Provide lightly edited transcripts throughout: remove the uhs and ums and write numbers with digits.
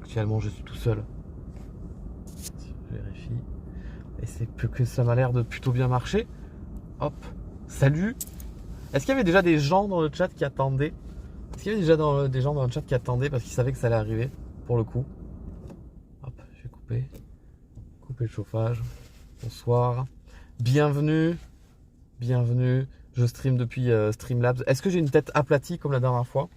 Actuellement, je suis tout seul. Je vérifie. Et c'est que ça m'a l'air de plutôt bien marcher. Hop. Salut. Est-ce qu'il y avait déjà des gens dans le chat qui attendaient? Est-ce qu'il y avait déjà des gens dans le chat qui attendaient parce qu'ils savaient que ça allait arriver, pour le coup? Hop, je vais couper le chauffage. Bonsoir. Bienvenue. Bienvenue. Je stream depuis Streamlabs. Est-ce que j'ai une tête aplatie comme la dernière fois?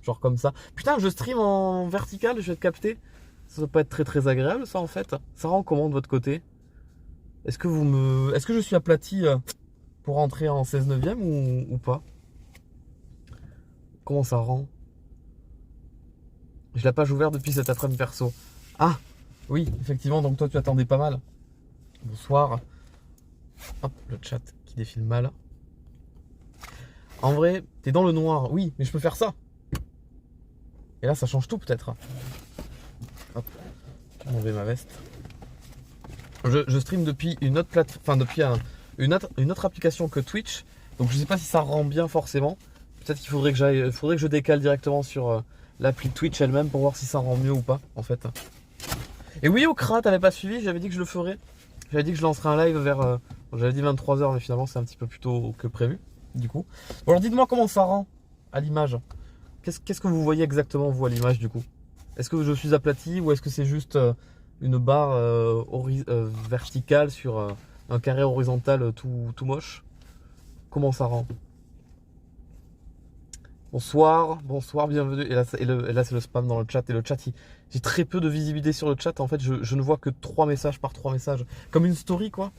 Genre comme ça. Putain, je stream en vertical, je vais te capter. Ça doit pas être très très agréable ça en fait. Ça rend comment de votre côté? Est-ce que je suis aplati pour rentrer en 16 neuvième ou pas? Comment ça rend? Je l'ai page ouverte depuis cet après-midi perso. Ah oui, effectivement, donc toi tu attendais pas mal. Bonsoir. Hop, le chat qui défile mal. En vrai, t'es dans le noir. Oui, mais je peux faire ça. Et là, ça change tout peut-être. Hop, je vais enlever ma veste. Je stream depuis une autre plateforme, enfin depuis une autre application que Twitch. Donc je sais pas si ça rend bien forcément. Peut-être qu'il faudrait que je décale directement sur l'appli Twitch elle-même pour voir si ça rend mieux ou pas en fait. Et oui, Okra, t'avais pas suivi, j'avais dit que je le ferais. J'avais dit que je lancerais un live vers, j'avais dit 23h, mais finalement c'est un petit peu plus tôt que prévu, du coup. Bon, alors dites-moi comment ça rend à l'image. Qu'est-ce que vous voyez exactement, vous, à l'image, du coup? Est-ce que je suis aplati ou est-ce que c'est juste une barre verticale sur un carré horizontal tout moche? Comment ça rend? Bonsoir, bonsoir, bienvenue. Et là, c'est le spam dans le chat. Et le chat, j'ai très peu de visibilité sur le chat. En fait, je ne vois que 3 messages par 3 messages. Comme une story, quoi.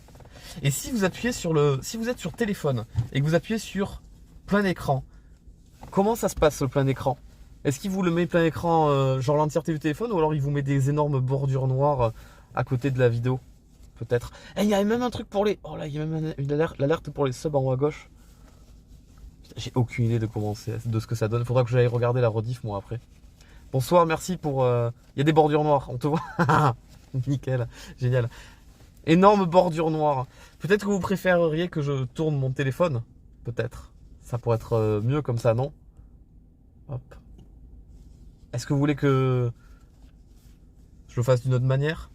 Et si vous appuyez si vous êtes sur téléphone et que vous appuyez sur plein écran, comment ça se passe le plein écran? Est-ce qu'il vous le met plein écran, genre l'entièreté du téléphone, ou alors il vous met des énormes bordures noires à côté de la vidéo? Peut-être. Et il y a même un truc pour les... Oh là, il y a même l'alerte pour les subs en haut à gauche. J'ai aucune idée de ce que ça donne. Faudra que j'aille regarder la rediff moi après. Bonsoir, merci pour... Il y a des bordures noires, on te voit. Nickel, génial. Énorme bordure noire. Peut-être que vous préféreriez que je tourne mon téléphone. Peut-être. Ça pourrait être mieux comme ça, non? Hop. Est-ce que vous voulez que je le fasse d'une autre manière?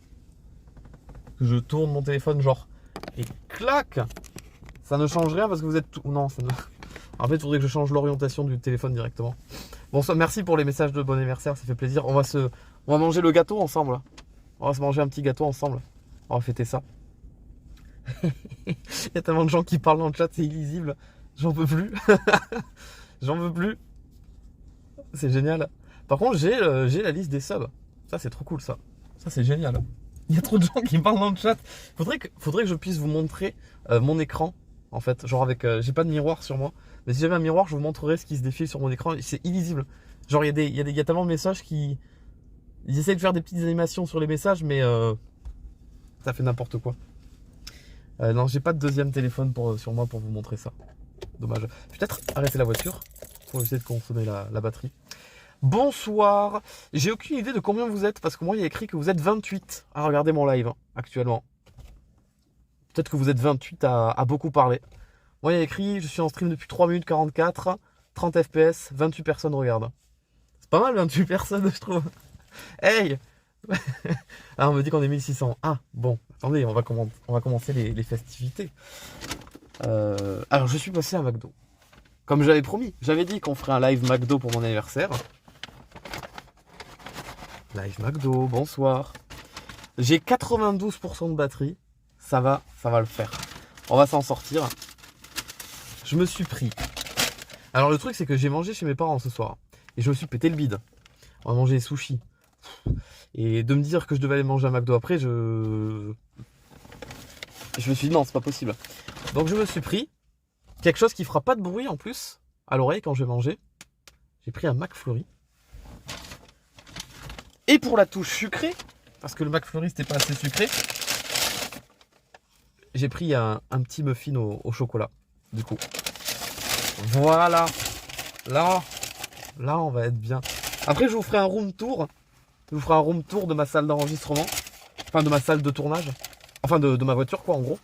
Que je tourne mon téléphone genre... Et clac! Ça ne change rien parce que vous êtes tout... Non, ça ne... En fait, il faudrait que je change l'orientation du téléphone directement. Bon, merci pour les messages de bon anniversaire, ça fait plaisir. On va manger le gâteau ensemble. On va se manger un petit gâteau ensemble. On va fêter ça. Il y a tellement de gens qui parlent dans le chat, c'est illisible. J'en peux plus. J'en veux plus. C'est génial. Par contre, j'ai la liste des subs. Ça, c'est trop cool, ça. Ça, c'est génial. Il y a trop de gens qui parlent dans le chat. Faudrait que je puisse vous montrer mon écran. En fait, genre avec... j'ai pas de miroir sur moi. Mais si j'avais un miroir, je vous montrerais ce qui se défile sur mon écran. C'est illisible. Genre, il y a tellement de messages qui... Ils essayent de faire des petites animations sur les messages, mais ça fait n'importe quoi. Non, j'ai pas de deuxième téléphone sur moi pour vous montrer ça. Dommage. Je vais peut-être arrêter la voiture pour essayer de consommer la batterie. Bonsoir. J'ai aucune idée de combien vous êtes, parce que moi, il y a écrit que vous êtes 28 à regarder mon live actuellement. Peut-être que vous êtes 28 à beaucoup parler. Moi, il y a écrit, je suis en stream depuis 3 minutes 44, 30 FPS, 28 personnes regardent. C'est pas mal, 28 personnes, je trouve. Hey. Ah, on me dit qu'on est 1600. Ah, bon, attendez, on va commencer les festivités. Alors, je suis passé à McDo. Comme j'avais promis, j'avais dit qu'on ferait un live McDo pour mon anniversaire. Live McDo, bonsoir. J'ai 92% de batterie. Ça va le faire. On va s'en sortir. Je me suis pris. Alors le truc c'est que j'ai mangé chez mes parents ce soir. Et je me suis pété le bide. On va manger des sushis. Et de me dire que je devais aller manger à McDo après, je me suis dit non, c'est pas possible. Donc je me suis pris quelque chose qui fera pas de bruit en plus à l'oreille quand je vais manger. J'ai pris un McFlurry. Et pour la touche sucrée, parce que le McFlurry c'était pas assez sucré, j'ai pris un petit muffin au chocolat. Du coup, voilà. Là, on va être bien. Après, je vous ferai un room tour. Je vous ferai un room tour de ma salle d'enregistrement. Enfin, de ma salle de tournage. Enfin, de ma voiture, quoi, en gros.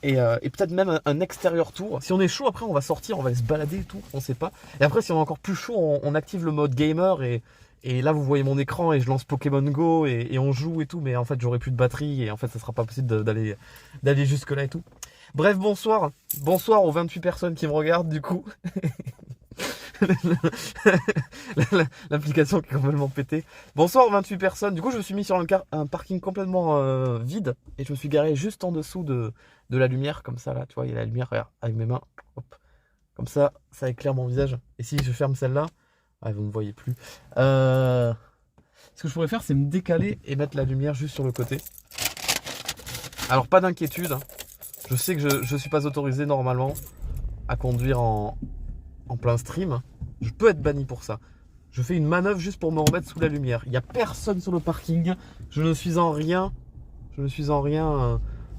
Et peut-être même un extérieur tour. Si on est chaud, après, on va sortir, on va aller se balader et tout. On sait pas. Et après, si on est encore plus chaud, on active le mode gamer et Et là, vous voyez mon écran et je lance Pokémon Go et on joue et tout. Mais en fait, j'aurai plus de batterie et en fait, ça sera pas possible d'aller jusque là et tout. Bref, bonsoir. Bonsoir aux 28 personnes qui me regardent du coup. L'application qui est complètement pétée. Bonsoir aux 28 personnes. Du coup, je me suis mis sur un parking complètement vide et je me suis garé juste en dessous de la lumière, comme ça là. Tu vois, il y a la lumière, regarde, avec mes mains. Hop. Comme ça éclaire mon visage. Et si je ferme celle-là, vous ne me voyez plus. Ce que je pourrais faire, c'est me décaler et mettre la lumière juste sur le côté. Alors, pas d'inquiétude. Je sais que je ne suis pas autorisé normalement à conduire en plein stream. Je peux être banni pour ça. Je fais une manœuvre juste pour me remettre sous la lumière. Il n'y a personne sur le parking. Je ne suis en rien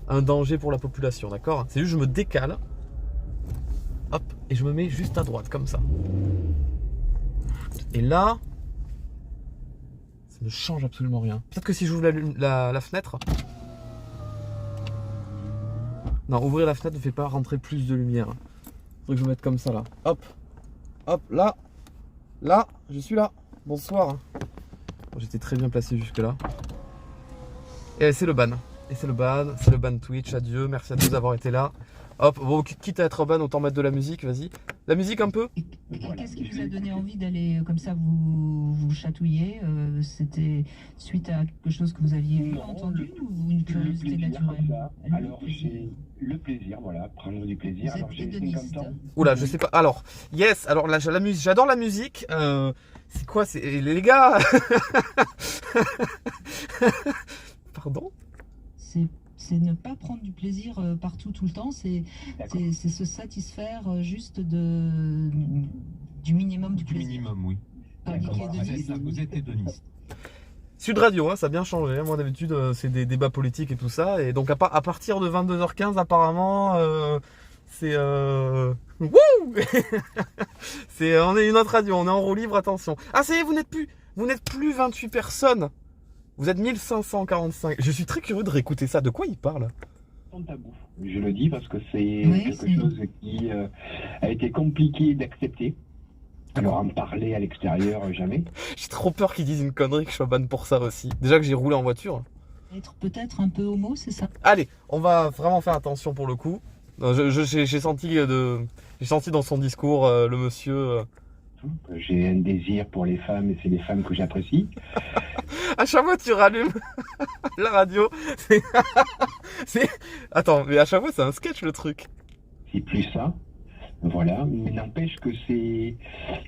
un danger pour la population, d'accord? C'est juste je me décale. Hop, et je me mets juste à droite, comme ça. Et là, ça ne change absolument rien. Peut-être que si j'ouvre la fenêtre... Non, ouvrir la fenêtre ne fait pas rentrer plus de lumière. Faudrait que je me mette comme ça, là. Hop, hop, là, je suis là. Bonsoir. J'étais très bien placé jusque là. Et c'est le ban. C'est le ban Twitch, adieu, merci à tous d'avoir été là. Hop, bon, quitte à être ban, autant mettre de la musique, vas-y. La musique un peu. Qu'est-ce qui vous a donné envie d'aller comme ça vous chatouiller? C'était suite à quelque chose que vous aviez vu, entendu, ou une curiosité naturelle? Alors c'est le plaisir, voilà, prendre du plaisir. Vous êtes hédoniste. Oula, je sais pas. Alors, yes, alors là, j'adore la musique. C'est quoi, c'est les gars? Pardon? C'est ne pas prendre du plaisir partout, tout le temps. C'est se satisfaire juste du minimum du plaisir. Du minimum, oui. Vous êtes hédoniste. Sud Radio, hein, ça a bien changé. Moi, d'habitude, c'est des débats politiques et tout ça. Et donc, à partir de 22h15, apparemment, c'est... Wouh on est une autre radio, on est en roue libre, attention. Ah, ça y est, vous n'êtes plus 28 personnes. Vous êtes 1545. Je suis très curieux de réécouter ça. De quoi il parle? Sans tabou. Je le dis parce que c'est quelque chose qui a été compliqué d'accepter. Alors en parler à l'extérieur, jamais. J'ai trop peur qu'ils disent une connerie, que je sois ban pour ça aussi. Déjà que j'ai roulé en voiture. Être peut-être un peu homo, c'est ça? Allez, on va vraiment faire attention pour le coup. J'ai senti dans son discours le monsieur... J'ai un désir pour les femmes et c'est les femmes que j'apprécie. À chaque fois tu rallumes la radio, Attends, mais à chaque fois c'est un sketch le truc. C'est plus ça, voilà, mais n'empêche que c'est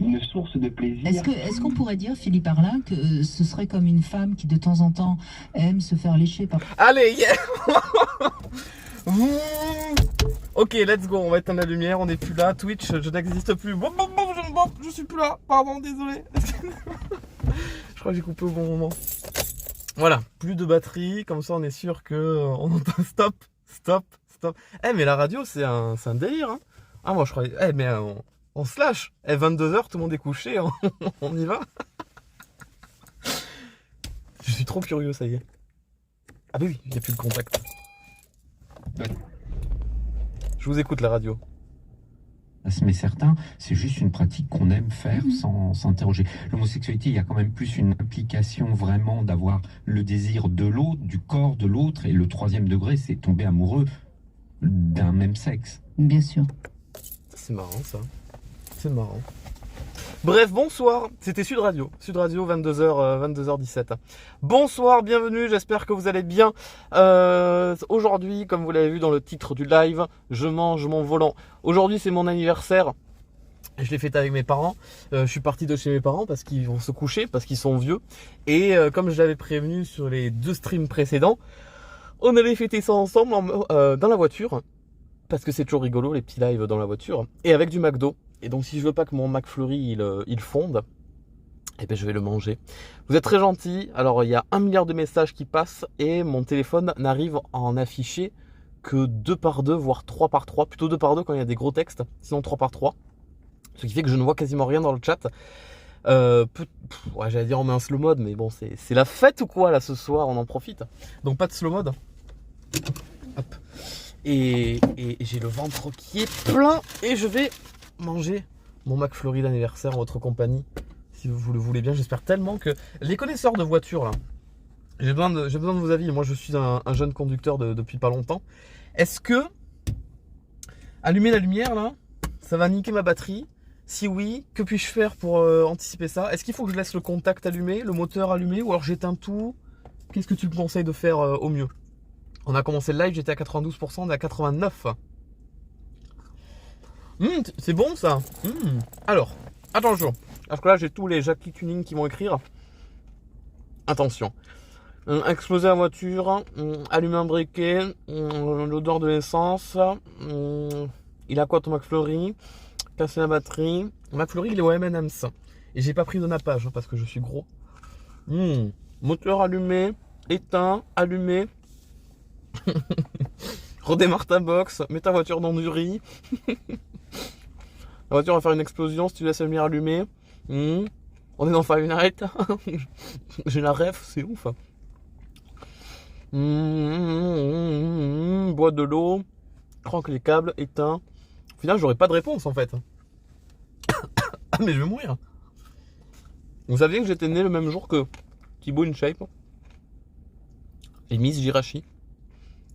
une source de plaisir. Est-ce qu'on pourrait dire, Philippe Arlin, que ce serait comme une femme qui de temps en temps aime se faire lécher par... Allez, yeah. Ok, let's go, on va éteindre la lumière, on n'est plus là, Twitch, je n'existe plus. Je suis plus là, pardon, désolé. Je crois que j'ai coupé au bon moment. Voilà, plus de batterie, comme ça on est sûr que on entend stop. Mais la radio c'est un délire, hein. Ah moi je croyais, mais on se lâche. 22h, tout le monde est couché, on y va. Je suis trop curieux, ça y est. Ah bah oui, il n'y a plus de contact. Je vous écoute la radio. Mais certains, c'est juste une pratique qu'on aime faire sans s'interroger. L'homosexualité, il y a quand même plus une implication vraiment d'avoir le désir de l'autre, du corps de l'autre, et le troisième degré, c'est tomber amoureux d'un même sexe. Bien sûr. C'est marrant ça. C'est marrant. Bref, bonsoir, c'était Sud Radio, 22h17. Bonsoir, bienvenue, j'espère que vous allez bien. Aujourd'hui, comme vous l'avez vu dans le titre du live, je mange mon volant. Aujourd'hui, c'est mon anniversaire. Je l'ai fêté avec mes parents. Je suis parti de chez mes parents parce qu'ils vont se coucher, parce qu'ils sont vieux. Et comme je l'avais prévenu sur les 2 streams précédents, on allait fêter ça ensemble dans la voiture. Parce que c'est toujours rigolo, les petits lives dans la voiture. Et avec du McDo. Et donc si je veux pas que mon McFlurry il fonde, eh ben je vais le manger. Vous êtes très gentils. Alors il y a 1 milliard de messages qui passent et mon téléphone n'arrive à en afficher que 2 par 2, voire 3 par 3. Plutôt 2 par 2 quand il y a des gros textes, sinon 3 par 3. Ce qui fait que je ne vois quasiment rien dans le chat. J'allais dire on met un slow mode, mais bon c'est la fête ou quoi là ce soir, on en profite. Donc pas de slow mode. Hop. Et j'ai le ventre qui est plein et je vais manger mon McFlurry d'anniversaire en votre compagnie. si vous le voulez bien. J'espère tellement que les connaisseurs de voitures là, j'ai besoin de vos avis. Moi, je suis un jeune conducteur depuis pas longtemps. Est-ce que allumer la lumière là, ça va niquer ma batterie? Si oui, que puis-je faire pour anticiper ça? Est-ce qu'il faut que je laisse le contact allumé, le moteur allumé, ou alors j'éteins tout? Qu'est-ce que tu me conseilles de faire au mieux? On a commencé le live, j'étais à 92%, on est à 89%. C'est bon ça. Alors, attention. Parce que là, j'ai tous les Jackie Tuning qui vont écrire. Attention. Exploser la voiture, allumer un briquet, l'odeur de l'essence, il a quoi ton McFlurry, casser la batterie. McFlurry, il est au M&M's. Et j'ai pas pris de nappage parce que je suis gros. Moteur allumé, éteint, allumé. Redémarre ta box, mets ta voiture dans du riz. La voiture va faire une explosion si tu laisses la lumière allumée. On est dans Five Nights. J'ai la ref, c'est ouf. Bois de l'eau, cranque les câbles, éteint. Au final, j'aurais pas de réponse en fait. Mais je vais mourir. Vous saviez que j'étais né le même jour que Thibaut InShape et Miss Jirachi.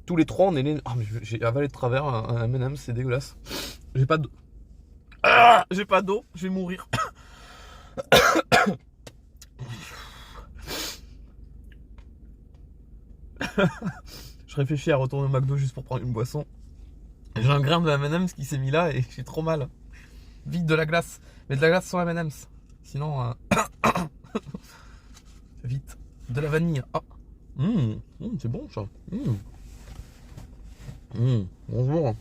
Tous les trois, on est nés. Ah, mais j'ai avalé de travers un M&M, c'est dégueulasse. J'ai pas d'eau. J'ai pas d'eau, je vais mourir. Je réfléchis à retourner au McDo juste pour prendre une boisson. J'ai un grain de M&M's qui s'est mis là et j'ai trop mal. Vite de la glace. Mais de la glace sans M&M's. Sinon... Vite. De la vanille. Ah. C'est bon ça. Bonjour.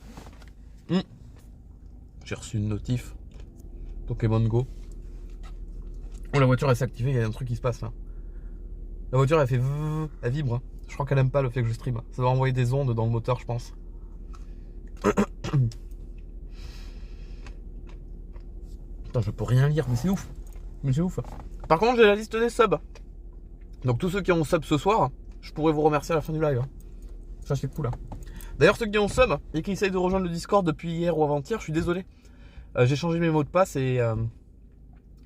J'ai reçu une notif. Pokémon Go. Oh, la voiture elle s'est activée, il y a un truc qui se passe là. La voiture elle fait... Elle vibre. Je crois qu'elle aime pas le fait que je stream. Ça doit envoyer des ondes dans le moteur, je pense. Putain, je peux rien lire, mais c'est ouf. Mais c'est ouf. Par contre, j'ai la liste des subs. Donc tous ceux qui ont sub ce soir, je pourrais vous remercier à la fin du live. Ça c'est cool. D'ailleurs, ceux qui ont sub et qui essayent de rejoindre le Discord depuis hier ou avant-hier, je suis désolé. J'ai changé mes mots de passe et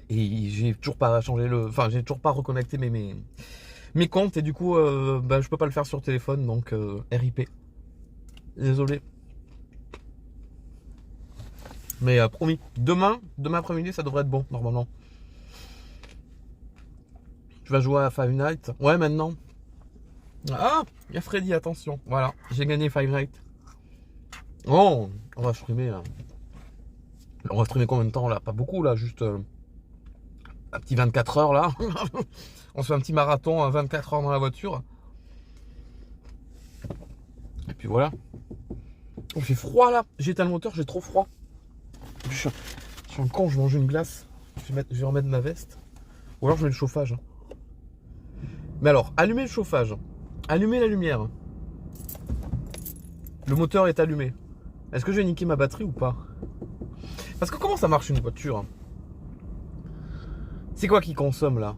j'ai toujours pas changé le... Enfin, j'ai toujours pas reconnecté mes comptes et du coup, je peux pas le faire sur téléphone, donc RIP. Désolé. Mais promis, demain après-midi, ça devrait être bon, normalement. Tu vas jouer à Five Nights? Ouais, maintenant. Ah, il y a Freddy, attention. Voilà, j'ai gagné Five Nights. Oh, on va streamer. On va streamer combien de temps là? Pas beaucoup là, juste un petit 24 heures là. On se fait un petit marathon à 24 heures dans la voiture. Et puis voilà. Il fait froid là. J'ai éteint le moteur, j'ai trop froid. Je suis un con, je mange une glace. Je vais remettre ma veste. Ou alors je mets le chauffage. Mais alors, allumez le chauffage. Allumez la lumière. Le moteur est allumé. Est-ce que je vais niquer ma batterie ou pas? Parce que comment ça marche une voiture? C'est quoi qui consomme là?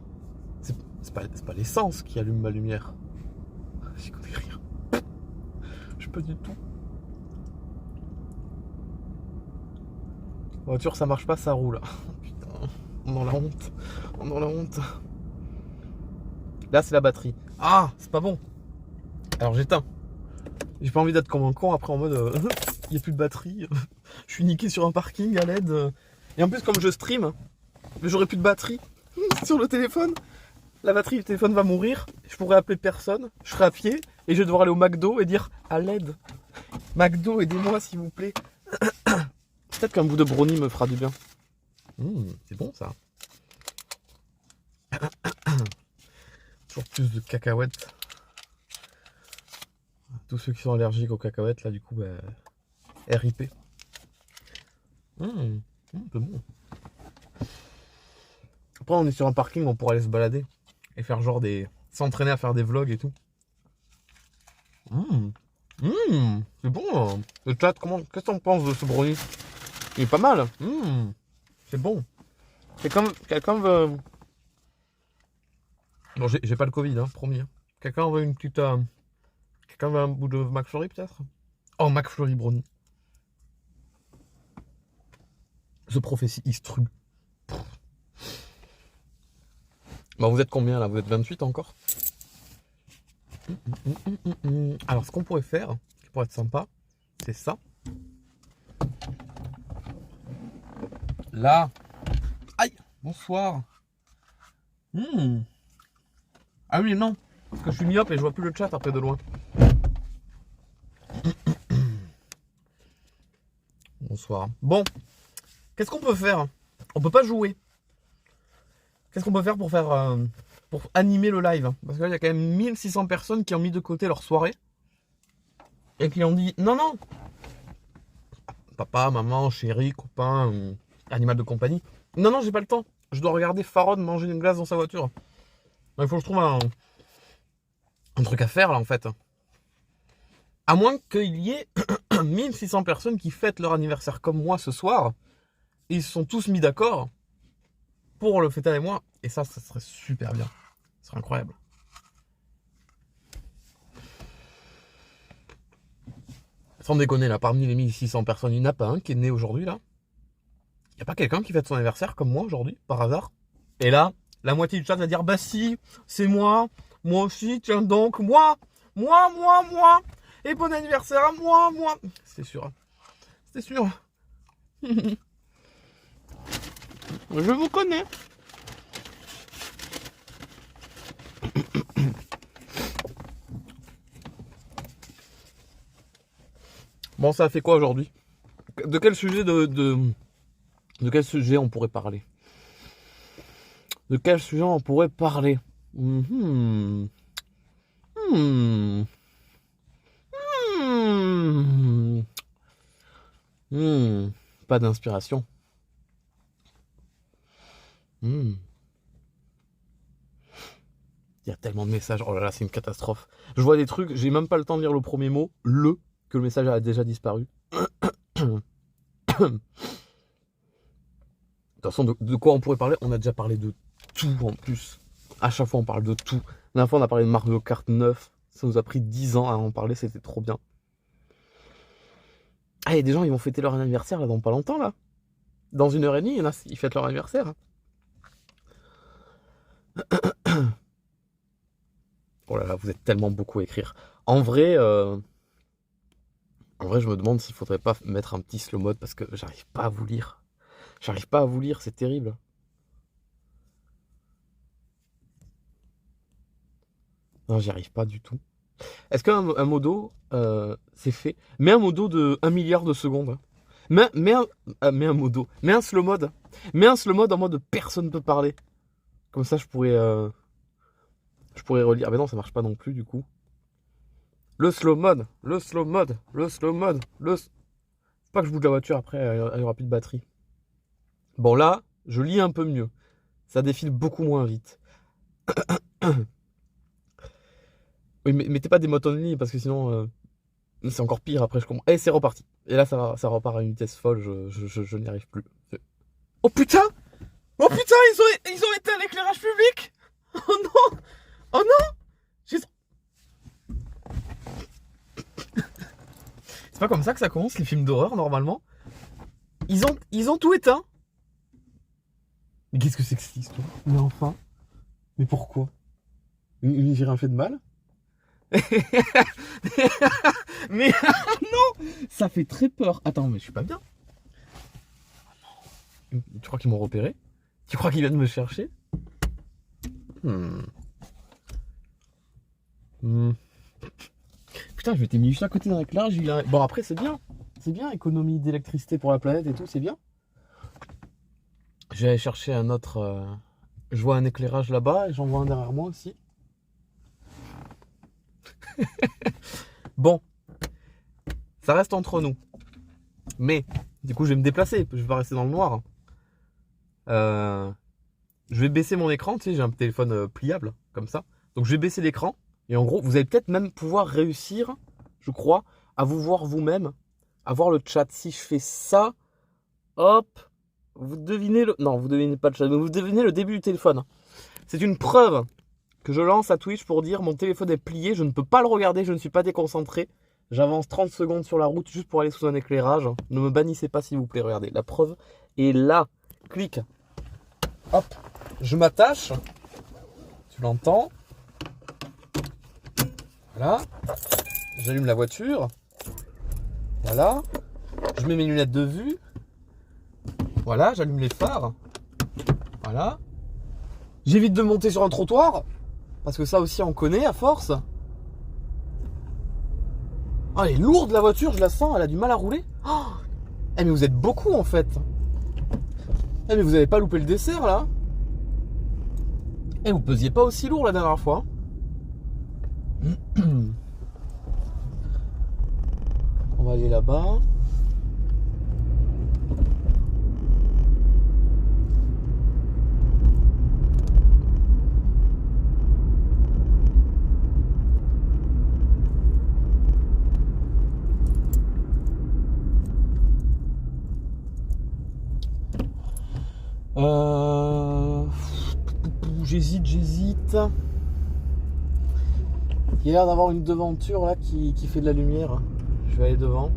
C'est pas l'essence qui allume ma lumière. J'y connais rien. Je sais pas du tout. La voiture ça marche pas, ça roule. Putain, on a la honte. On a la honte. Là c'est la batterie. Ah, c'est pas bon. Alors j'éteins. J'ai pas envie d'être comme un con après en mode il n'y a plus de batterie. Je suis niqué sur un parking à l'aide. Et en plus comme je stream, j'aurai plus de batterie sur le téléphone. La batterie du téléphone va mourir. Je pourrais appeler personne. Je serai à pied et je vais devoir aller au McDo et dire à l'aide. McDo, aidez-moi s'il vous plaît. Peut-être qu'un bout de brownie me fera du bien. C'est bon ça. Toujours plus de cacahuètes. Tous ceux qui sont allergiques aux cacahuètes, là, du coup, RIP. C'est bon. Après, on est sur un parking, on pourra aller se balader et faire genre s'entraîner à faire des vlogs et tout. C'est bon. Le chat, qu'est-ce que t'en penses de ce brownie? Il est pas mal. C'est bon. Quelqu'un veut... Bon, j'ai pas le Covid, hein, promis. Quelqu'un veut une petite... Quelqu'un veut un bout de McFlurry peut-être? Oh, McFlurry brownie. The Prophecy is true. Bon, vous êtes combien là? Vous êtes 28 encore? Alors, ce qu'on pourrait faire, qui pourrait être sympa, c'est ça. Là. Aïe, bonsoir. Ah oui, non. Parce que je suis myope et je vois plus le chat après de loin. Bonsoir. Bon, qu'est-ce qu'on peut faire? On peut pas jouer. Qu'est-ce qu'on peut faire pour animer le live? Parce que là, il y a quand même 1600 personnes qui ont mis de côté leur soirée et qui ont dit non, non. Papa, maman, chéri, copain, animal de compagnie. Non, non, j'ai pas le temps. Je dois regarder Farod manger une glace dans sa voiture. Il faut que je trouve un truc à faire là en fait. À moins qu'il y ait 1600 personnes qui fêtent leur anniversaire comme moi ce soir. Et ils se sont tous mis d'accord pour le fêter avec moi. Et ça serait super bien. Ce serait incroyable. Sans déconner là, parmi les 1600 personnes, il n'y en a pas un qui est né aujourd'hui là. Il n'y a pas quelqu'un qui fête son anniversaire comme moi aujourd'hui, par hasard. Et là, la moitié du chat va dire bah si, c'est moi aussi, tiens donc, moi. Et bon anniversaire à moi. C'est sûr. C'est sûr. Je vous connais. Bon, ça a fait quoi aujourd'hui? De quel sujet de quel sujet on pourrait parler? De quel sujet on pourrait parler? Pas d'inspiration. Il y a tellement de messages. Oh là là, c'est une catastrophe. Je vois des trucs, j'ai même pas le temps de lire le premier mot, que le message a déjà disparu. De toute façon, de quoi on pourrait parler? On a déjà parlé de tout en plus. À chaque fois, on parle de tout. La dernière fois, on a parlé de Mario Kart 9. Ça nous a pris 10 ans à en parler, c'était trop bien. Ah, il y a des gens, ils vont fêter leur anniversaire là dans pas longtemps là. Dans 1h30, il y en a, ils fêtent leur anniversaire. Oh là là, vous êtes tellement beaucoup à écrire. En vrai, je me demande s'il faudrait pas mettre un petit slow mode parce que j'arrive pas à vous lire. J'arrive pas à vous lire, c'est terrible. Non, j'y arrive pas du tout. Est-ce qu'un modo, c'est fait? Mets un modo de 1 milliard de secondes. Mets un modo. Mets un slow mode. Mets un slow mode en mode personne ne peut parler. Comme ça, je pourrais relire. Ah mais non, ça marche pas non plus du coup. Le slow mode. Faut pas que je bouge la voiture après, elle aura plus de batterie. Bon là, je lis un peu mieux. Ça défile beaucoup moins vite. Oui, mais mettez pas des mots only parce que sinon c'est encore pire après je comprends. Et c'est reparti. Et là ça repart à une vitesse folle, je n'y arrive plus. Oh putain! Oh putain, ils ont éteint l'éclairage public! Oh non! Oh non! C'est pas comme ça que ça commence les films d'horreur normalement. Ils ont tout éteint. Mais qu'est-ce que c'est que cette histoire? Mais enfin. Mais pourquoi? J'ai rien fait de mal? Mais non! Ça fait très peur. Attends, mais je suis pas bien. Tu crois qu'ils m'ont repéré? Tu crois qu'ils viennent me chercher? Putain, je m'étais mis juste à côté d'un éclairage. Bon, après, c'est bien. C'est bien, économie d'électricité pour la planète et tout, c'est bien. J'allais chercher un autre. Je vois un éclairage là-bas et j'en vois un derrière moi aussi. Bon, ça reste entre nous. Mais, du coup, je vais me déplacer. Je vais pas rester dans le noir. Je vais baisser mon écran. Tu sais, j'ai un téléphone pliable, comme ça. Donc, je vais baisser l'écran. Et en gros, vous allez peut-être même pouvoir réussir, je crois, à vous voir vous-même, à voir le chat. Si je fais ça, hop, vous devinez le... Non, vous devinez pas le chat, mais vous devinez le début du téléphone. C'est une preuve que je lance à Twitch pour dire mon téléphone est plié, je ne peux pas le regarder, je ne suis pas déconcentré. J'avance 30 secondes sur la route juste pour aller sous un éclairage. Ne me bannissez pas s'il vous plaît, regardez. La preuve est là. Clique. Hop, je m'attache. Tu l'entends? Voilà. J'allume la voiture. Voilà. Je mets mes lunettes de vue. Voilà, j'allume les phares. Voilà. J'évite de monter sur un trottoir. Parce que ça aussi on connaît à force. Ah, elle est lourde la voiture, je la sens, elle a du mal à rouler. Oh, eh mais vous êtes beaucoup en fait. Eh mais vous avez pas loupé le dessert là. Eh vous pesiez pas aussi lourd la dernière fois. On va aller là-bas. J'hésite. Il y a l'air d'avoir une devanture là qui fait de la lumière. Je vais aller devant.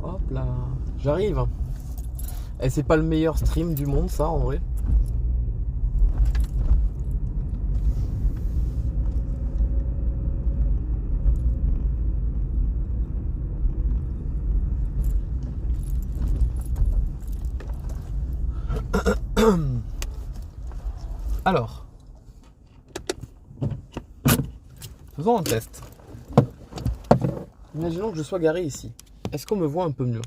Hop là. J'arrive. Et c'est pas le meilleur stream du monde ça en vrai. Alors, faisons un test. Imaginons que je sois garé ici. Est-ce qu'on me voit un peu mieux?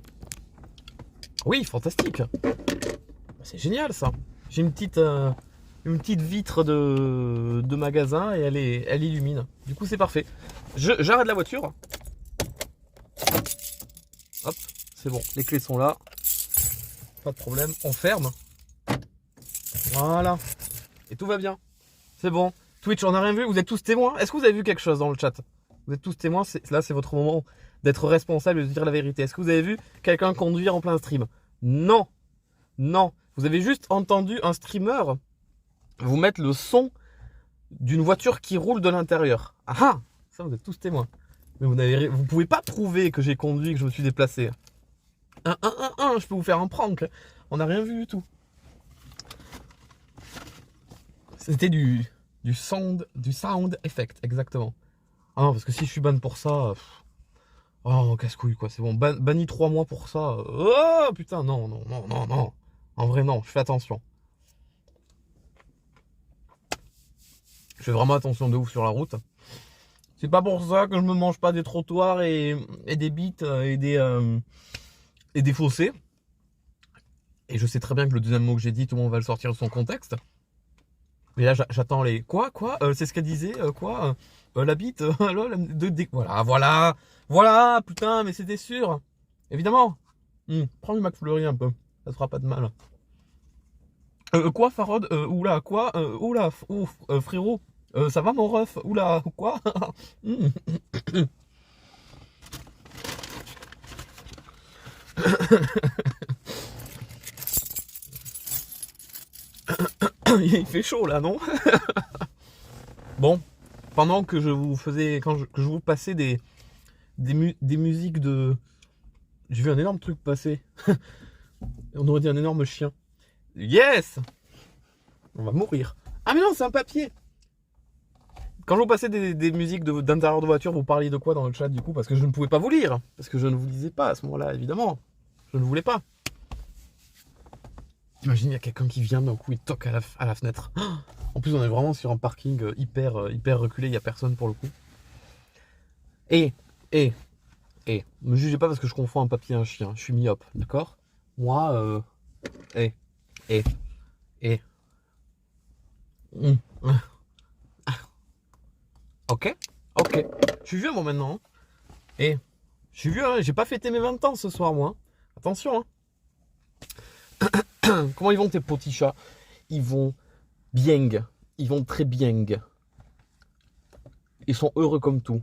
Oui, fantastique. C'est génial ça. J'ai une petite vitre de magasin et elle illumine. Du coup, c'est parfait. J'arrête la voiture. Hop, c'est bon. Les clés sont là. Pas de problème. On ferme. Voilà. Et tout va bien. C'est bon. Twitch, on n'a rien vu. Vous êtes tous témoins. Est-ce que vous avez vu quelque chose dans le chat? Vous êtes tous témoins. Là, c'est votre moment d'être responsable et de dire la vérité. Est-ce que vous avez vu quelqu'un conduire en plein stream? Non. Non. Vous avez juste entendu un streamer vous mettre le son d'une voiture qui roule de l'intérieur. Ah ah. Ça, vous êtes tous témoins. Mais vous pouvez pas prouver que j'ai conduit, que je me suis déplacé. Je peux vous faire un prank. On n'a rien vu du tout. C'était du sound effect, exactement. Ah non, parce que si je suis ban pour ça... Oh, casse-couille, quoi. C'est bon, banni 3 mois pour ça. Oh, putain, non. En vrai, non, je fais attention. Je fais vraiment attention de ouf sur la route. C'est pas pour ça que je me mange pas des trottoirs et des bites et des fossés. Et je sais très bien que le deuxième mot que j'ai dit, tout le monde va le sortir de son contexte. Mais là, j'attends les... Quoi c'est ce qu'elle disait, la bite Voilà, putain, mais c'était sûr. Évidemment. Prends du McFlurry un peu. Ça te fera pas de mal. Quoi, Farod oula, quoi oula, frérot ça va, mon ref? Oula, quoi Il fait chaud là, non? Bon, pendant que je vous faisais, que je vous passais des musiques de... J'ai vu un énorme truc passer. On aurait dit un énorme chien. Yes! On va mourir. Ah mais non, c'est un papier. Quand je vous passais des musiques d'intérieur de voiture, vous parliez de quoi dans le chat du coup? Parce que je ne pouvais pas vous lire. Parce que je ne vous lisais pas à ce moment-là, évidemment. Je ne voulais pas. T'imagines, il y a quelqu'un qui vient d'un coup et toque à la fenêtre. En plus, on est vraiment sur un parking hyper reculé, il n'y a personne pour le coup. Et, me jugez pas parce que je confonds un papier et un chien. Je suis myope, d'accord? Moi, Ok. Je suis vieux, moi, maintenant. Je suis vieux, hein. J'ai pas fêté mes 20 ans ce soir, moi. Attention, hein. Comment ils vont, tes petits chats? Ils vont bien. Ils vont très bien. Ils sont heureux comme tout.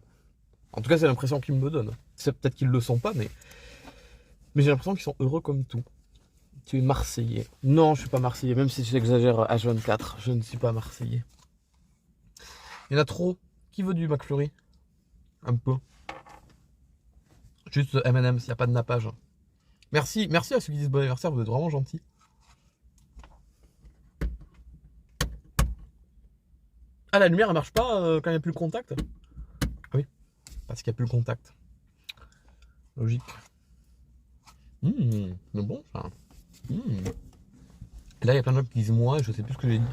En tout cas, c'est l'impression qu'ils me donnent. C'est peut-être qu'ils le sont pas, mais j'ai l'impression qu'ils sont heureux comme tout. Tu es Marseillais. Non, je suis pas Marseillais, même si j'exagère H24. Je ne suis pas Marseillais. Il y en a trop. Qui veut du McFlurry? Un peu. Juste M&M's, il n'y a pas de nappage. Merci à ceux qui disent bon anniversaire, vous êtes vraiment gentils. Ah, la lumière, elle marche pas quand il n'y a plus le contact? Ah oui, parce qu'il n'y a plus le contact. Logique. C'est bon, ça. Et là, il y a plein de gens qui disent moi, je sais plus ce que j'ai dit.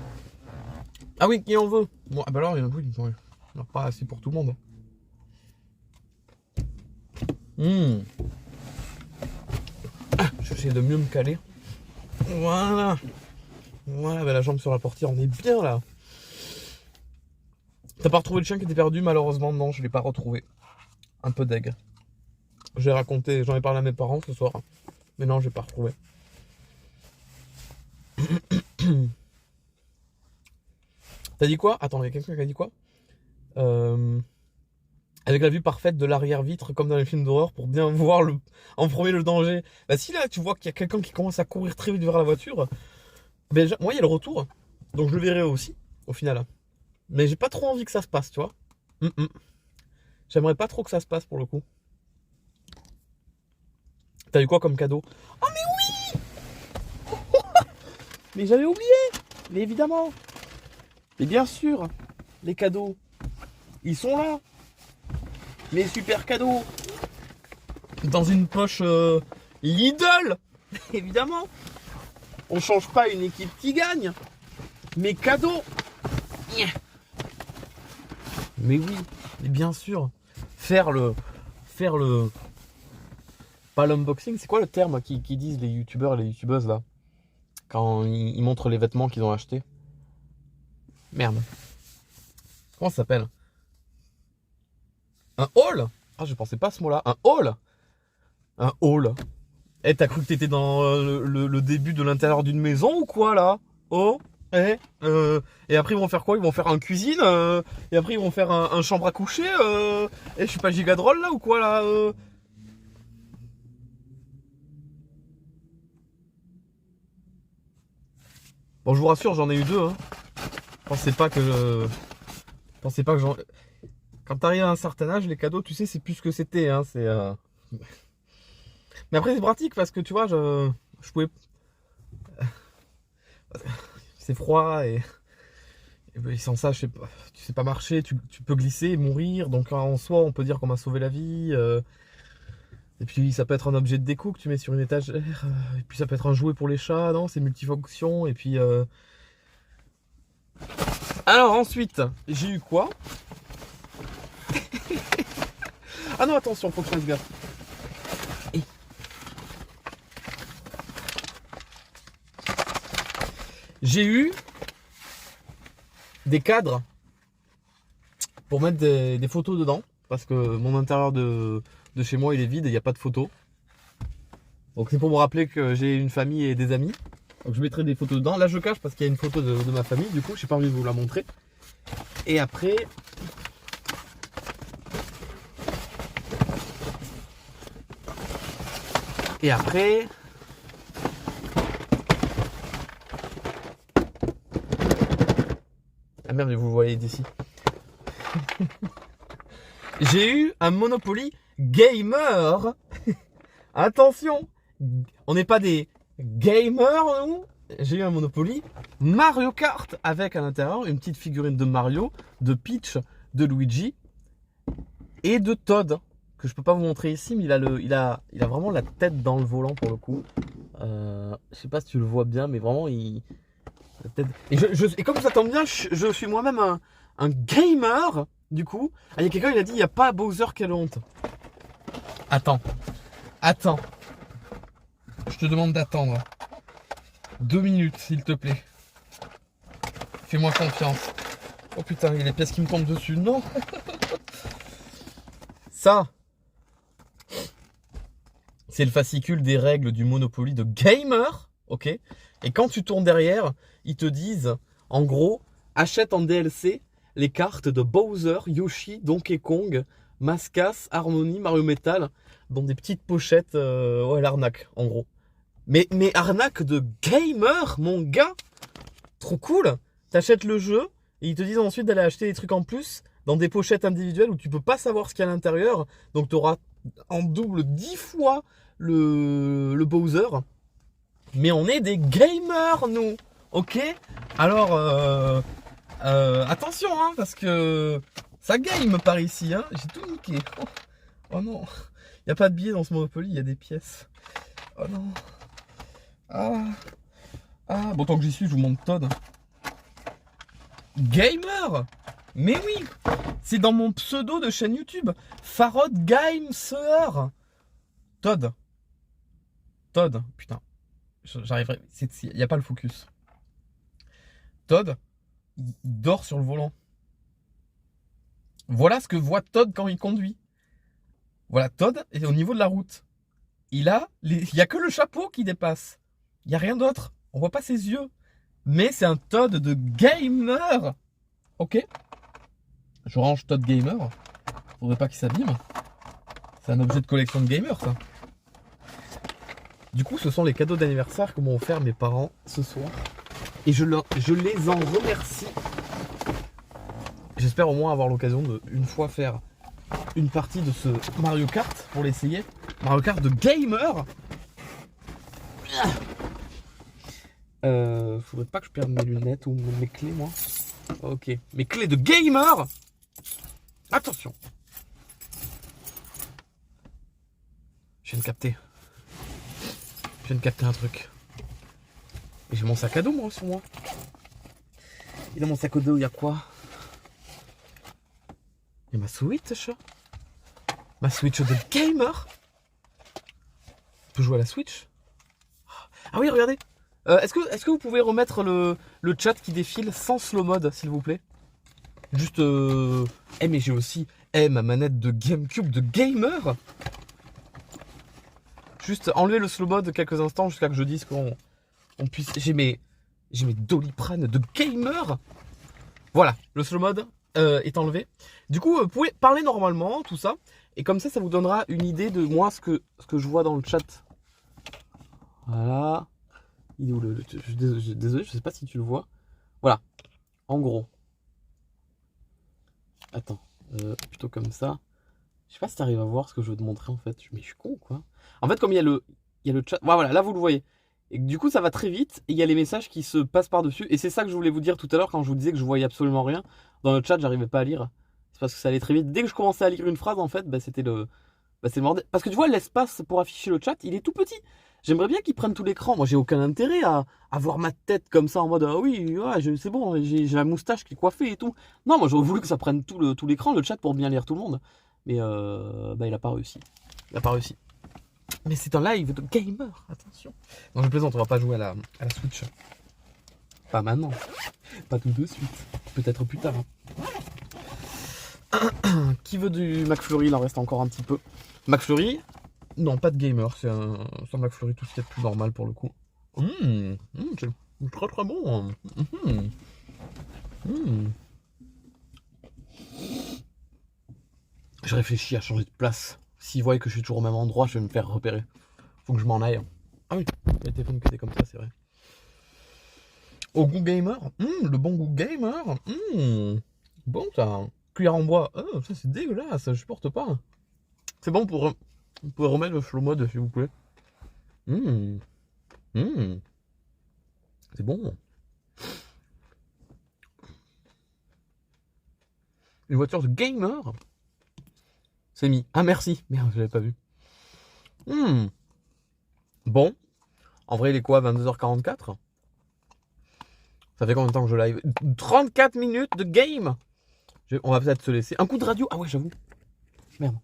Ah oui, qui en veut? Bon, ah bah alors, il y en a pas assez pour tout le monde. Ah, j'essaie de mieux me caler. Voilà. Voilà, bah la jambe sur la portière, on est bien là. T'as pas retrouvé le chien qui était perdu? Malheureusement, non, je l'ai pas retrouvé. Un peu deg. J'ai raconté, j'en ai parlé à mes parents ce soir. Mais non, j'ai pas retrouvé. T'as dit quoi? Attends, il y a quelqu'un qui a dit quoi? Avec la vue parfaite de l'arrière-vitre, comme dans les films d'horreur, pour bien voir en premier le danger. Bah si là, tu vois qu'il y a quelqu'un qui commence à courir très vite vers la voiture, ben, moi, il y a le retour. Donc je le verrai aussi, au final. Mais j'ai pas trop envie que ça se passe, tu vois. J'aimerais pas trop que ça se passe, pour le coup. T'as eu quoi comme cadeau? Oh mais oui. Mais j'avais oublié. Mais évidemment. Mais bien sûr, les cadeaux, ils sont là. Les super cadeaux. Dans une poche Lidl. Évidemment. On change pas une équipe qui gagne. Mes cadeaux. Mais oui, mais bien sûr. Faire le... Pas l'unboxing, c'est quoi le terme qui disent les youtubeurs et les youtubeuses là? Quand ils montrent les vêtements qu'ils ont achetés. Merde. Comment ça s'appelle? Un haul? Ah, je pensais pas à ce mot-là. Un haul? Un haul. Eh, t'as cru que t'étais dans le début de l'intérieur d'une maison ou quoi là? Oh? Et après ils vont faire quoi? Ils vont faire un cuisine, et après ils vont faire un chambre à coucher, et je suis pas giga drôle là ou quoi là? Bon, je vous rassure, j'en ai eu deux, hein. Pensez pas que j'en... Quand t'arrives à un certain âge, les cadeaux, tu sais, c'est plus ce que c'était, hein. C'est mais après c'est pratique parce que tu vois, je pouvais... C'est froid et sans ça, je sais pas, tu sais pas marcher, tu peux glisser et mourir. Donc en soi, on peut dire qu'on m'a sauvé la vie. Et puis ça peut être un objet de déco que tu mets sur une étagère. Et puis ça peut être un jouet pour les chats, non? C'est multifonction. Et puis... Alors ensuite, j'ai eu quoi? Ah non, attention, faut que je fasse gaffe. J'ai eu des cadres pour mettre des photos dedans. Parce que mon intérieur de chez moi il est vide et il n'y a pas de photos. Donc c'est pour me rappeler que j'ai une famille et des amis. Donc je mettrai des photos dedans. Là je cache parce qu'il y a une photo de ma famille. Du coup j'ai pas envie de vous la montrer. Et après... Ah merde, vous le voyez d'ici. J'ai eu un Monopoly gamer. Attention, on n'est pas des gamers, nous. J'ai eu un Monopoly Mario Kart avec à l'intérieur une petite figurine de Mario, de Peach, de Luigi et de Todd que je peux pas vous montrer ici, mais il a vraiment la tête dans le volant pour le coup. Je sais pas si tu le vois bien, mais vraiment et comme ça tombe bien, je suis moi-même un gamer. Du coup, il y a quelqu'un il a dit il n'y a pas Bowser, quelle honte. Attends. Je te demande d'attendre 2 minutes s'il te plaît. Fais-moi confiance. Oh putain, il y a les pièces qui me tombent dessus. Non. Ça, c'est le fascicule des règles du Monopoly de gamer. Ok. Et quand tu tournes derrière, ils te disent, en gros, achète en DLC les cartes de Bowser, Yoshi, Donkey Kong, Mascas, Harmony, Mario Metal, dans des petites pochettes. Ouais, l'arnaque, en gros. Mais arnaque de gamer, mon gars. Trop cool. T'achètes le jeu et ils te disent ensuite d'aller acheter des trucs en plus dans des pochettes individuelles où tu peux pas savoir ce qu'il y a à l'intérieur. Donc tu auras en double 10 fois le Bowser. Mais on est des gamers, nous. Ok. Alors, Attention, hein, parce que ça game par ici, hein. J'ai tout niqué. Oh non, il n'y a pas de billets dans ce Monopoly, il y a des pièces. Oh non. Bon, tant que j'y suis, je vous montre Todd. Gamer. Mais oui, c'est dans mon pseudo de chaîne YouTube. Farod Gamer. Todd, putain, j'arriverai. Il n'y a pas le focus. Todd, il dort sur le volant. Voilà ce que voit Todd quand il conduit. Voilà, Todd est au niveau de la route. Il y a que le chapeau qui dépasse. Il n'y a rien d'autre. On voit pas ses yeux. Mais c'est un Todd de gamer. Ok. Je range Todd Gamer. Faudrait pas qu'il s'abîme. C'est un objet de collection de gamer, ça. Du coup, ce sont les cadeaux d'anniversaire que m'ont offert mes parents ce soir. Et je les en remercie. J'espère au moins avoir l'occasion de, une fois, faire une partie de ce Mario Kart pour l'essayer. Mario Kart de gamer. Faudrait pas que je perde mes lunettes ou mes clés, moi. Ok. Mes clés de gamer. Attention. Je viens de capter. Je viens de capter un truc. Et j'ai mon sac à dos, moi, sur moi. Et dans mon sac à dos, il y a quoi? Il y a ma Switch. Ma Switch de gamer. Je peux jouer à la Switch. Ah oui, regardez. Est-ce que vous pouvez remettre le chat qui défile sans slow mode, s'il vous plaît? Juste... mais j'ai aussi ma manette de GameCube de gamer. Juste enlever le slow mode quelques instants jusqu'à que je dise qu'on puisse... J'ai mes Doliprane de gamer. Voilà, le slow mode est enlevé. Du coup, vous pouvez parler normalement, tout ça. Et comme ça vous donnera une idée de moi ce que je vois dans le chat. Voilà. Il est où désolé, je sais pas si tu le vois. Voilà. En gros. Attends. Plutôt comme ça. Je sais pas si tu arrives à voir ce que je veux te montrer en fait. Mais je suis con quoi. En fait, comme il y a le chat. Voilà, là vous le voyez. Et du coup, ça va très vite. Et il y a les messages qui se passent par-dessus. Et c'est ça que je voulais vous dire tout à l'heure quand je vous disais que je voyais absolument rien. Dans le chat, j'arrivais pas à lire. C'est parce que ça allait très vite. Dès que je commençais à lire une phrase, en fait, c'était le bordel. Parce que tu vois, l'espace pour afficher le chat, il est tout petit. J'aimerais bien qu'ils prennent tout l'écran. Moi, j'ai aucun intérêt à voir ma tête comme ça en mode ah oui, ouais, c'est bon, j'ai la moustache qui est coiffée et tout. Non, moi, j'aurais voulu que ça prenne tout l'écran, le chat, pour bien lire tout le monde. Mais il a pas réussi. Il a pas réussi. Mais c'est un live de gamer, attention. Non, je plaisante, on va pas jouer à la Switch. Pas maintenant. Pas tout de suite. Peut-être plus tard. Hein. Qui veut du McFlurry? Il en reste encore un petit peu. McFlurry? Non, pas de gamer. C'est un McFlurry tout ce qui est plus normal pour le coup. C'est très très bon. Je réfléchis à changer de place. S'ils voient que je suis toujours au même endroit, je vais me faire repérer. Faut que je m'en aille. Ah oui, le téléphone que c'est comme ça, c'est vrai. Au goût gamer. Le bon goût gamer. Bon, ça. Cuillère en bois. Oh, ça c'est dégueulasse, je supporte pas. C'est bon pour... Vous pouvez remettre le slow mode, s'il vous plaît. C'est bon. Une voiture de gamer. C'est mis. Ah merci. Merde, je l'avais pas vu. Bon. En vrai, il est quoi, 22h44? Ça fait combien de temps que je live? 34 minutes de game. On va peut-être se laisser. Un coup de radio. Ah ouais, j'avoue. Merde.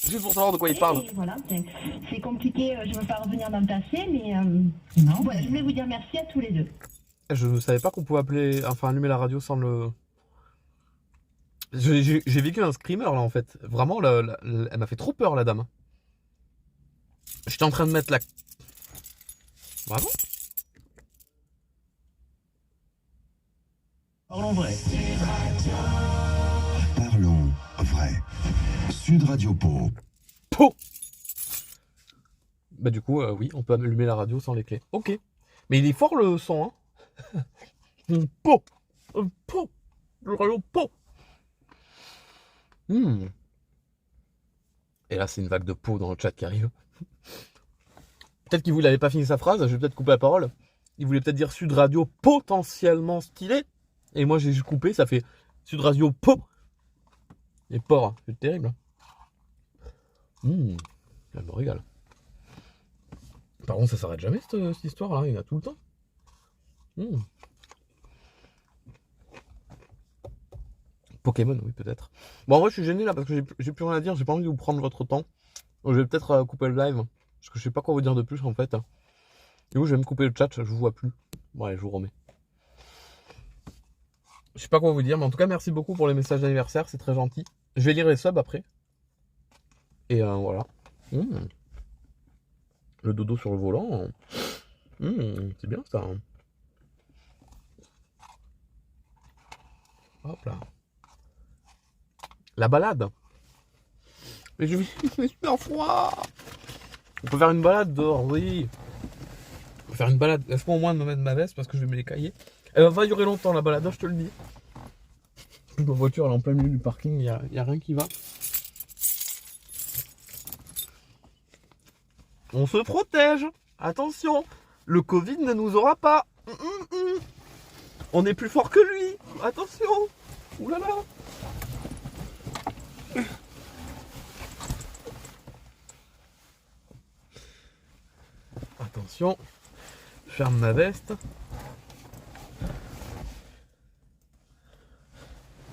Juste pour savoir de quoi il parle. Voilà, c'est compliqué, je ne veux pas revenir dans le passé, mais Non. voilà, je voulais vous dire merci à tous les deux. Je ne savais pas qu'on pouvait allumer la radio sans le... J'ai vécu un screamer là en fait. Vraiment, elle m'a fait trop peur la dame. J'étais en train de mettre la... Bravo. Parlons vrai. Parlons vrai. Sud Radio Pau. Pau. Bah du coup, oui, on peut allumer la radio sans les clés. Ok. Mais il est fort le son, hein. Pau. Pau. Le radio Pau. Et là, c'est une vague de peau dans le chat qui arrive. Peut-être qu'il n'avait pas fini sa phrase, je vais peut-être couper la parole. Il voulait peut-être dire Sud Radio potentiellement stylé. Et moi j'ai juste coupé, ça fait Sud Radio Po. Les porcs, c'est terrible. Ça me régale. Par contre, ça s'arrête jamais cette histoire-là, il y en a tout le temps. Pokémon, oui, peut-être. Bon, en vrai, je suis gêné là parce que j'ai plus rien à dire, j'ai pas envie de vous prendre votre temps. Donc, je vais peut-être couper le live parce que je sais pas quoi vous dire de plus en fait. Du coup, je vais me couper le chat, je vous vois plus. Bon, allez, je vous remets. Je sais pas quoi vous dire, mais en tout cas, merci beaucoup pour les messages d'anniversaire, c'est très gentil. Je vais lire les subs après. Et voilà. Le dodo sur le volant. C'est bien ça. Hop là. La balade. Mais je suis super froid. On peut faire une balade dehors, oui. On peut faire une balade. Laisse-moi au moins de me mettre ma veste parce que je vais me les cailler. Elle va pas durer longtemps la balade, je te le dis. Ma voiture elle est en plein milieu du parking, il y a rien qui va. On se protège. Attention, le Covid ne nous aura pas. On est plus fort que lui. Attention. Ouh là là. Attention. Je ferme ma veste.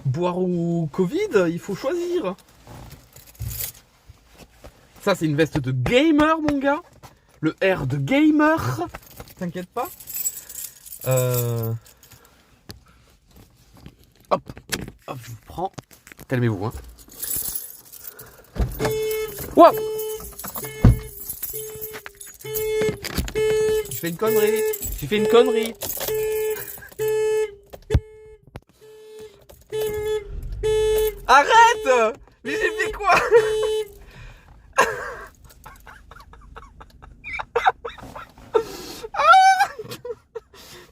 Boire ou Covid, il faut choisir. Ça, c'est une veste de gamer, mon gars. Le R de gamer. T'inquiète pas. Hop, je vous prends. Calmez-vous, hein. Wow. J'ai fait une connerie. Arrête! Mais j'ai fait quoi?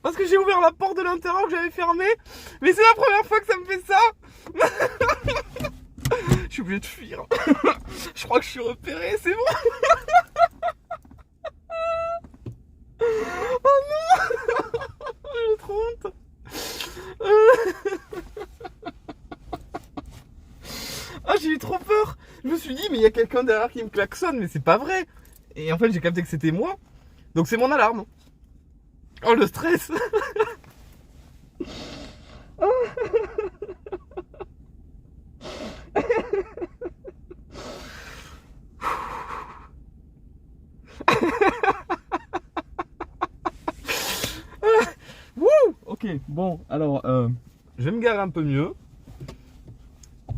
Parce que j'ai ouvert la porte de l'intérieur que j'avais fermée. Mais c'est la première fois que ça me fait ça. Je suis obligé de fuir. Je crois que je suis repéré, c'est bon. Oh non. J'ai trop honte. Ah, j'ai eu trop peur. Je me suis dit, mais il y a quelqu'un derrière qui me klaxonne, mais c'est pas vrai. Et en fait, j'ai capté que c'était moi. Donc c'est mon alarme. Oh, le stress. Wouh. Ok, bon, alors, je vais me garer un peu mieux.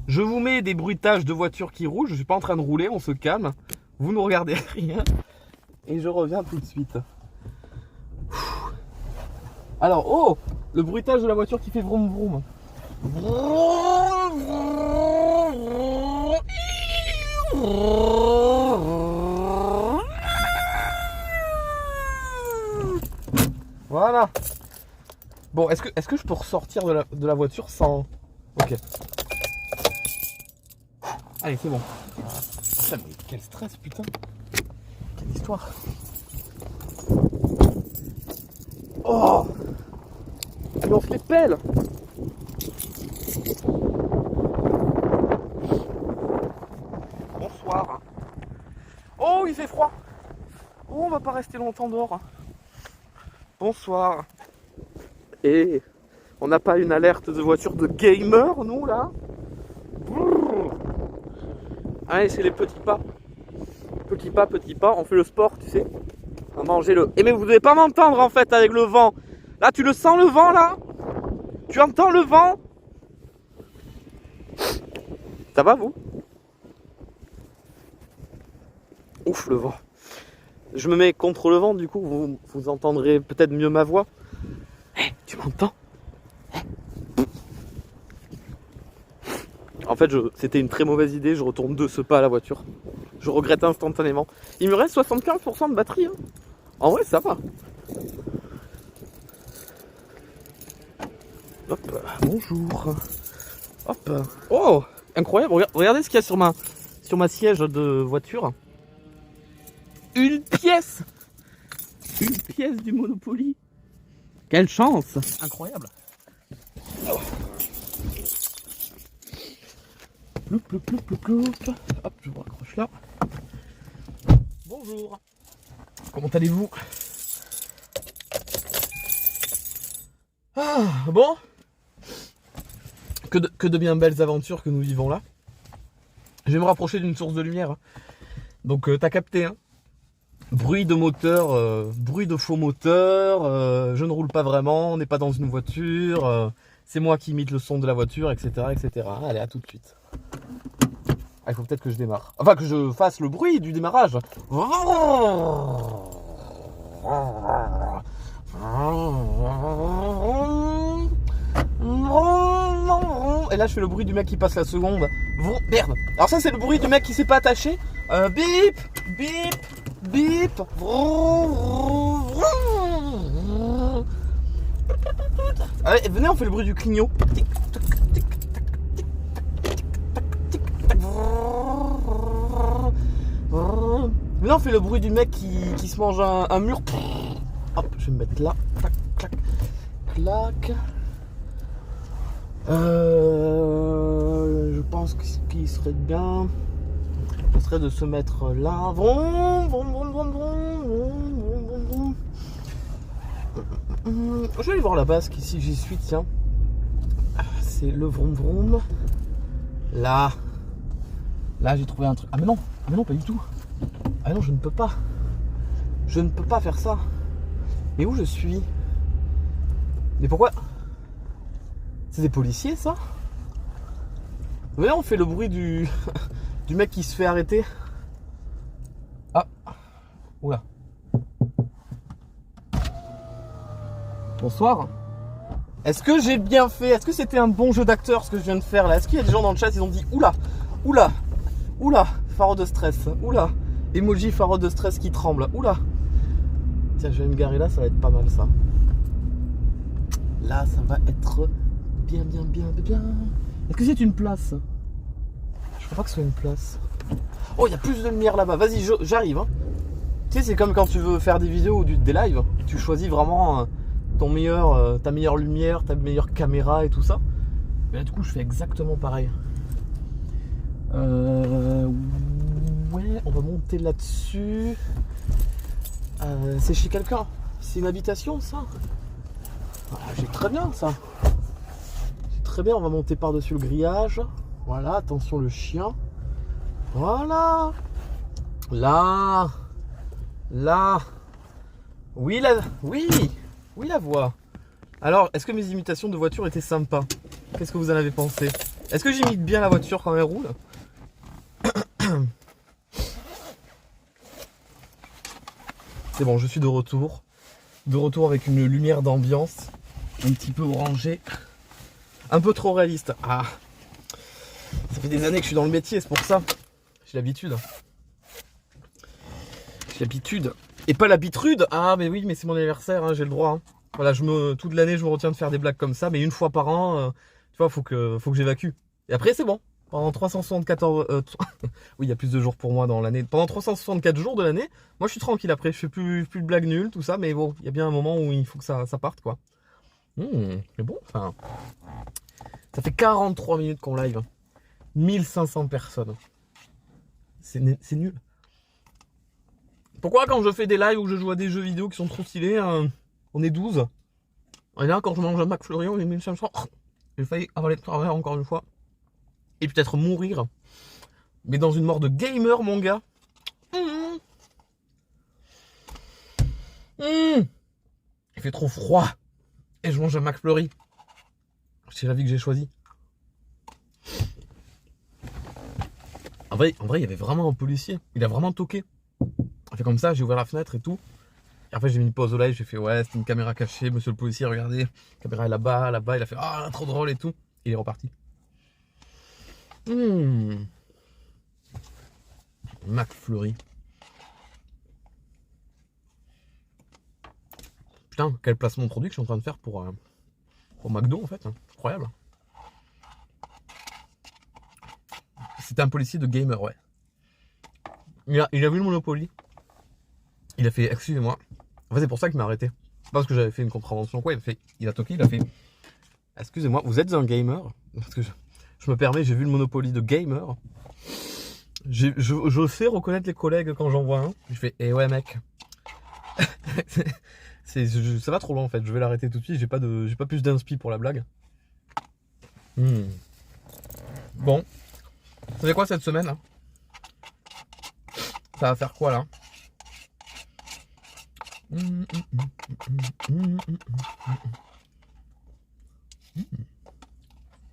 Je vous mets des bruitages de voitures qui roulent. Je suis pas en train de rouler, on se calme. Vous ne regardez rien. Et je reviens tout de suite. Alors, oh, le bruitage de la voiture qui fait vroom vroom. Voilà. Bon, est-ce que je peux ressortir de la voiture sans... Ok. Allez, c'est bon. Putain, mais quel stress, putain. Quelle histoire. Oh. Allez, on se les pèle. Bonsoir. Oh, il fait froid. Oh, on va pas rester longtemps dehors. Bonsoir. Et on n'a pas une alerte de voiture de gamer, nous, là? Allez, c'est les petits pas. Petits pas, on fait le sport, tu sais. On manger le... Eh mais vous devez pas m'entendre en fait avec le vent. Là, tu le sens le vent là? Tu entends le vent? Ça va vous? Ouf, le vent. Je me mets contre le vent, du coup vous entendrez peut-être mieux ma voix. Hey, tu m'entends? En fait, c'était une très mauvaise idée, je retourne de ce pas à la voiture. Je regrette instantanément. Il me reste 75% de batterie. Hein. En vrai, ça va. Hop, bonjour. Hop. Oh, incroyable. Regardez ce qu'il y a sur ma siège de voiture. Une pièce du Monopoly. Quelle chance. Incroyable. Hop, je vous raccroche là. Bonjour. Comment allez-vous? Ah, bon. Que de bien belles aventures que nous vivons là. Je vais me rapprocher d'une source de lumière. Donc t'as capté, hein. Bruit de moteur, bruit de faux moteur, je ne roule pas vraiment, on n'est pas dans une voiture, c'est moi qui imite le son de la voiture, etc. etc. Allez, à tout de suite. Ah, il faut peut-être que je démarre. Enfin, que je fasse le bruit du démarrage. Et là, je fais le bruit du mec qui passe la seconde. Merde. Alors ça, c'est le bruit du mec qui s'est pas attaché. Bip, bip, bip. Allez, venez, on fait le bruit du clignot. Venez, on fait le bruit du mec qui se mange un mur. Hop, je vais me mettre là. Clac, clac, clac. Je pense que ce qui serait bien, ce serait de se mettre là. Vroom, vroom, vroom, vroom, vroom, vroom, vroom, vroom. Je vais aller voir la base si j'y suis, tiens. C'est le vroom vroom. Là. Là, j'ai trouvé un truc. Ah mais non, pas du tout. Ah non, je ne peux pas. Je ne peux pas faire ça. Mais où je suis? Mais pourquoi? C'est des policiers, ça? Mais là, on fait le bruit du mec qui se fait arrêter. Ah. Oula. Bonsoir. Est-ce que j'ai bien fait? Est-ce que c'était un bon jeu d'acteur ce que je viens de faire là? Est-ce qu'il y a des gens dans le chat qui ont dit oula, oula, oula, phare de stress, oula, emoji phare de stress qui tremble, oula. Tiens, je vais me garer là, ça va être pas mal ça. Là, ça va être bien. Est-ce que c'est une place? Je crois pas que ce soit une place. Oh, il y a plus de lumière là-bas. Vas-y, j'arrive. Hein. Tu sais, c'est comme quand tu veux faire des vidéos ou des lives. Tu choisis vraiment ta meilleure lumière, ta meilleure caméra et tout ça. Mais là, du coup, je fais exactement pareil. Ouais, on va monter là-dessus. C'est chez quelqu'un. C'est une habitation, ça. J'ai très bien ça. C'est très bien, on va monter par-dessus le grillage. Voilà, attention le chien. Voilà. Là. Là. Oui, la voix. Alors, est-ce que mes imitations de voiture étaient sympas? Qu'est-ce que vous en avez pensé? Est-ce que j'imite bien la voiture quand elle roule? C'est bon, je suis de retour. De retour avec une lumière d'ambiance. Un petit peu orangée. Un peu trop réaliste. Ah. Ça fait des années que je suis dans le métier, c'est pour ça. J'ai l'habitude. J'ai l'habitude. Et pas l'habitude. Ah, mais oui, mais c'est mon anniversaire, hein, j'ai le droit. Hein. Voilà, toute l'année, je me retiens de faire des blagues comme ça. Mais une fois par an, tu vois, faut que j'évacue. Et après, c'est bon. Pendant 374... oui, il y a plus de jours pour moi dans l'année. Pendant 364 jours de l'année, moi, je suis tranquille après. Je fais plus de blagues nulles, tout ça. Mais bon, il y a bien un moment où il faut que ça parte, quoi. C'est bon, enfin... Ça fait 43 minutes qu'on live. 1500 personnes. C'est nul. Pourquoi quand je fais des lives où je joue à des jeux vidéo qui sont trop stylés, on est 12. Et là, quand je mange un McFlurry, on est 1500. J'ai failli avaler le travers encore une fois. Et peut-être mourir. Mais dans une mort de gamer, mon gars. Il fait trop froid. Et je mange un McFlurry. C'est la vie que j'ai choisie. En vrai, il y avait vraiment un policier. Il a vraiment toqué. Il fait comme ça, j'ai ouvert la fenêtre et tout. Et après, j'ai mis une pause au live. J'ai fait, ouais, c'est une caméra cachée. Monsieur le policier, regardez. La caméra est là-bas, là-bas. Il a fait, ah, trop drôle et tout. Il est reparti. McFlurry. Putain, quel placement de produit que je suis en train de faire pour McDo en fait. Incroyable. C'était un policier de gamer, ouais. Il a vu le Monopoly. Il a fait, excusez-moi. En fait, c'est pour ça qu'il m'a arrêté. Parce que j'avais fait une contravention, quoi. Il a toqué, il a fait, excusez-moi, vous êtes un gamer? Parce que je Je me permets, j'ai vu le Monopoly de gamer. Je sais reconnaître les collègues quand j'en vois un. Je fais, eh ouais mec. Ça va trop loin en fait, je vais l'arrêter tout de suite, j'ai pas plus d'inspi pour la blague. Bon. Ça fait quoi cette semaine là? Ça va faire quoi là?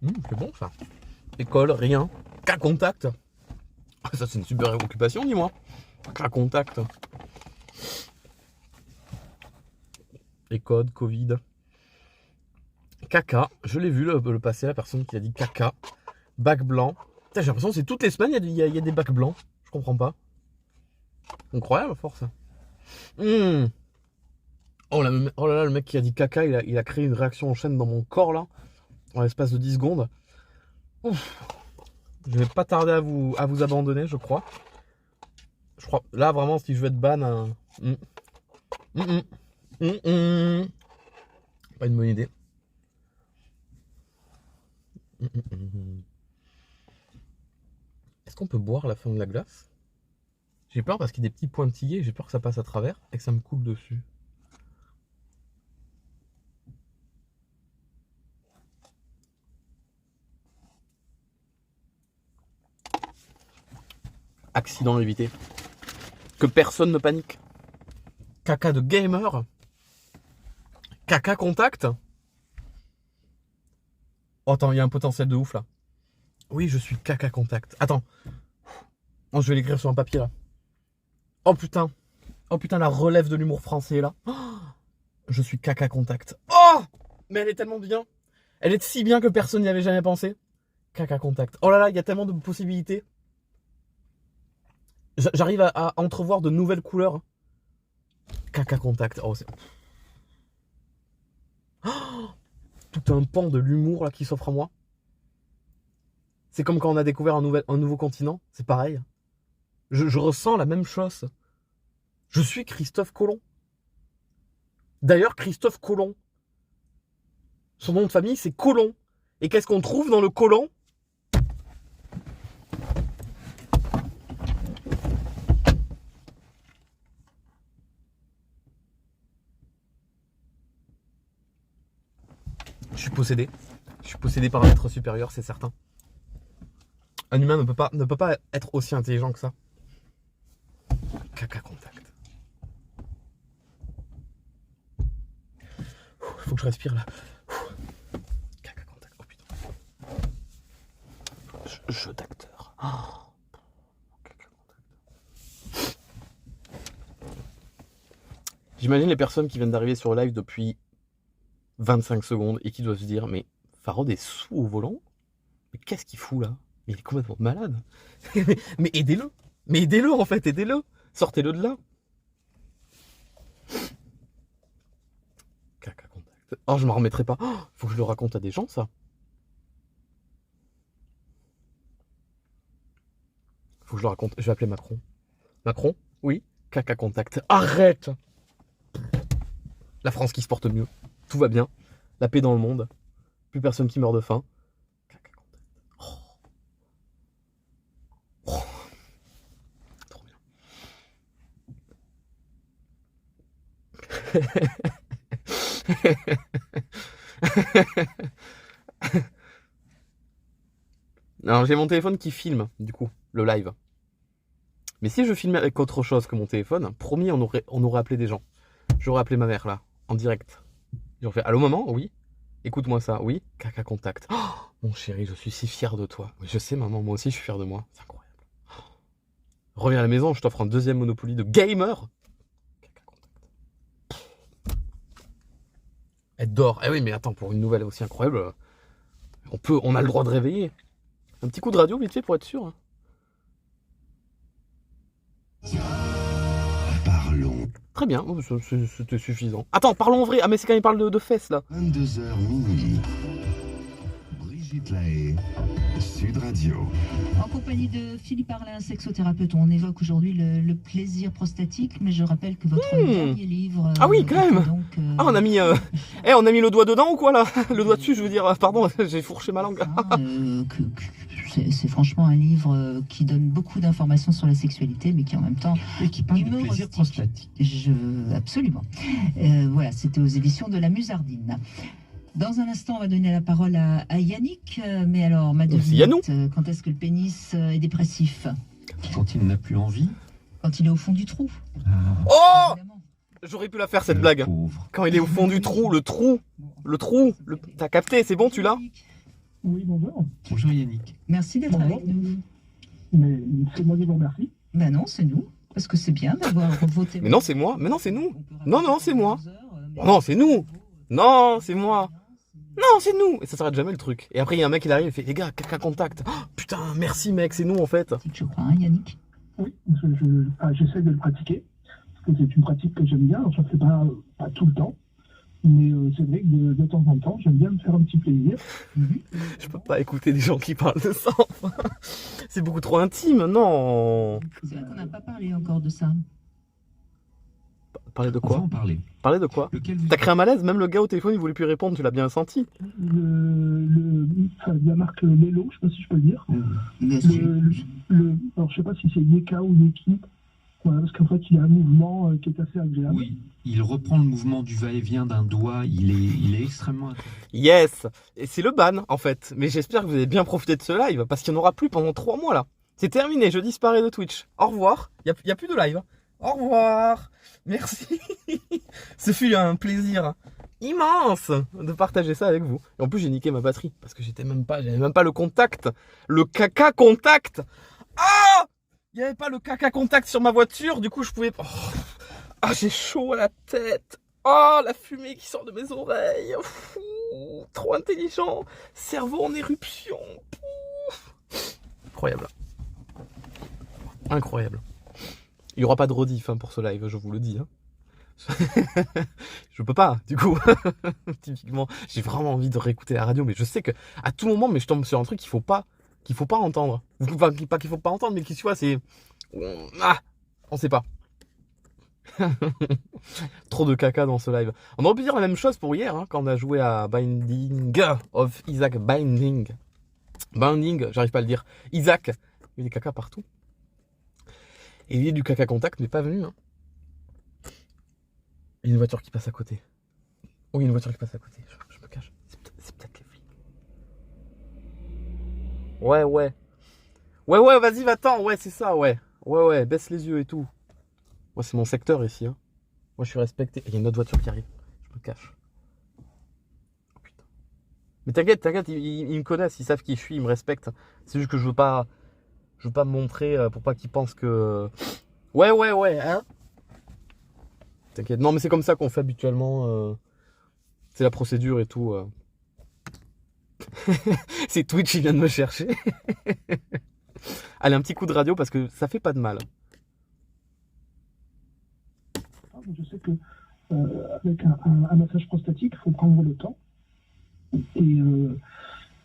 C'est bon ça. École, rien. Cas contact. Ça c'est une super occupation, dis-moi. Cas contact. Les codes, Covid. Caca, je l'ai vu le passer, la personne qui a dit caca. Bac blanc. Putain, j'ai l'impression que c'est toutes les semaines, il y a des bacs blancs. Je comprends pas. Incroyable, force. Oh là là, le mec qui a dit caca, il a créé une réaction en chaîne dans mon corps là. En l'espace de 10 secondes. Ouf. Je vais pas tarder à vous abandonner, je crois. Je crois. Là, vraiment, si je veux être ban. Pas une bonne idée. Est-ce qu'on peut boire la fin de la glace? J'ai peur parce qu'il y a des petits pointillés, j'ai peur que ça passe à travers et que ça me coupe dessus. Accident évité. Que personne ne panique. Caca de gamer. Caca contact. Oh, attends, il y a un potentiel de ouf là. Oui, je suis caca contact. Attends. Oh, je vais l'écrire sur un papier là. Oh putain. Oh putain, la relève de l'humour français là. Oh, je suis caca contact. Oh, mais elle est tellement bien. Elle est si bien que personne n'y avait jamais pensé. Caca contact. Oh là là, il y a tellement de possibilités. J'arrive à entrevoir de nouvelles couleurs. Caca contact. Oh, c'est... Oh, tout un pan de l'humour là qui s'offre à moi. C'est comme quand on a découvert un nouveau continent. C'est pareil. Je ressens la même chose. Je suis Christophe Colomb. D'ailleurs, Christophe Colomb. Son nom de famille, c'est Colomb. Et qu'est-ce qu'on trouve dans le Colomb? Je suis possédé. Je suis possédé par un être supérieur, c'est certain. Un humain ne peut pas être aussi intelligent que ça. Caca contact. Faut que je respire là. Caca contact. Oh putain. Jeu d'acteur. Oh. Caca contact. J'imagine les personnes qui viennent d'arriver sur le live depuis 25 secondes et qui doivent se dire, mais Farod est sous au volant? Mais qu'est-ce qu'il fout là? Mais il est complètement malade. Mais aidez-le. Mais aidez-le en fait, aidez-le. Sortez-le de là. Caca contact. Oh, je m'en remettrai pas. Oh, faut que je le raconte à des gens ça. Faut que je le raconte. Je vais appeler Macron. Macron? Oui. Caca contact. Arrête. La France qui se porte mieux. Tout va bien. La paix dans le monde. Plus personne qui meurt de faim. Caca contact. Oh. Oh. Trop bien. Alors j'ai mon téléphone qui filme, du coup, le live. Mais si je filmais avec autre chose que mon téléphone, promis, on aurait appelé des gens. J'aurais appelé ma mère là, en direct. J'aurais fait, allô maman? Oui. Écoute-moi ça, oui. Caca contact. Oh, mon chéri, je suis si fier de toi. Oui, je sais maman, moi aussi je suis fier de moi. C'est incroyable. Oh. Reviens à la maison, je t'offre un deuxième Monopoly de gamer. Caca contact. Elle dort. Eh oui, mais attends, pour une nouvelle aussi incroyable, on a le droit de réveiller. Un petit coup de radio vite fait pour être sûr. Hein. Parlons. Très bien, c'était suffisant. Attends, parlons en vrai. Ah mais c'est quand il parle de fesses là. 22h minuit. Brigitte Lahaye, Sud Radio. En compagnie de Philippe Arlin, sexothérapeute, on évoque aujourd'hui le plaisir prostatique, mais je rappelle que votre dernier livre... Ah oui, quand même. donc, on a mis on a mis le doigt dedans ou quoi là? Le doigt dessus, je veux dire, pardon, j'ai fourché ma langue. C'est franchement un livre qui donne beaucoup d'informations sur la sexualité, mais qui en même temps... Et qui parle du plaisir prostatique. Absolument. Voilà, c'était aux éditions de la Musardine. Dans un instant, on va donner la parole à Yannick. Mais alors, ma devinette, quand est-ce que le pénis est dépressif? Quand il n'a plus envie. Quand il est au fond du trou. Oh! Évidemment. J'aurais pu la faire cette blague. Pauvre. Quand il est au fond du trou, le trou. T'as capté, c'est bon, tu l'as? Oui, bonjour. Bonjour Yannick. Merci d'être avec nous. Mais c'est moi qui vous remercie. Ben non, c'est nous. Parce que c'est bien d'avoir voté. Mais non, c'est moi. Mais non, c'est nous. Non, c'est moi. Non, c'est nous. Non, c'est moi. Non, c'est nous. Et ça s'arrête jamais le truc. Et après, il y a un mec qui arrive et fait, les gars, caca contact. Oh, putain, merci mec, c'est nous en fait. Je crois, hein, Yannick. Oui, j'essaie de le pratiquer. Parce que c'est une pratique que j'aime bien. Ça ne fait pas tout le temps. Mais c'est vrai que de temps en temps, j'aime bien me faire un petit plaisir. Je peux pas écouter des gens qui parlent de ça. C'est beaucoup trop intime, non. C'est vrai qu'on n'a pas parlé encore de ça. Parler de On va quoi? en parler. Parler de quoi? T'as créé un malaise, même le gars au téléphone il voulait plus répondre, tu l'as bien senti. La marque Lelo, je sais pas si je peux le dire. Alors je sais pas si c'est Yeka ou Yeki. Voilà, parce qu'en fait il y a un mouvement qui est assez agréable. Oui, il reprend le mouvement du va-et-vient d'un doigt, il est extrêmement intéressant. Yes. Et c'est le ban en fait. Mais j'espère que vous avez bien profité de ce live, parce qu'il n'y en aura plus pendant 3 mois là. C'est terminé, je disparais de Twitch. Au revoir. Il y a plus de live. Au revoir. Merci. Ce fut un plaisir immense de partager ça avec vous. Et en plus, j'ai niqué ma batterie parce que j'avais même pas le contact. Le caca contact. Ah! Il n'y avait pas le caca contact sur ma voiture. Du coup, je pouvais... Ah, j'ai chaud à la tête. Oh, la fumée qui sort de mes oreilles. Trop intelligent. Cerveau en éruption. Incroyable. Incroyable. Il n'y aura pas de rediff pour ce live, je vous le dis. Je peux pas, du coup. Typiquement, j'ai vraiment envie de réécouter la radio, mais je sais que à tout moment, mais je tombe sur un truc qu'il faut pas entendre. Enfin, pas qu'il faut pas entendre, mais qui tu vois, c'est on sait pas. Trop de caca dans ce live. On aurait pu dire la même chose pour hier, quand on a joué à Binding of Isaac. Binding, j'arrive pas à le dire. Isaac, il y a des caca partout. Et il y a du caca contact, mais pas venu. Il y a une voiture qui passe à côté. Oh, il y a une voiture qui passe à côté. Je me cache. C'est peut-être les flics. Ouais, vas-y, va-t'en. Ouais, c'est ça, ouais. Ouais, baisse les yeux et tout. Moi, c'est mon secteur ici. Moi, je suis respecté. Il y a une autre voiture qui arrive. Je me cache. Oh, putain. Mais t'inquiète, ils me connaissent, ils savent qui je suis, ils me respectent. C'est juste que je veux pas me montrer pour pas qu'ils pensent que... Ouais, hein. T'inquiète. Non, mais c'est comme ça qu'on fait habituellement. C'est la procédure et tout. C'est Twitch qui vient de me chercher. Allez, un petit coup de radio parce que ça fait pas de mal. Je sais que avec un massage prostatique, il faut prendre le temps.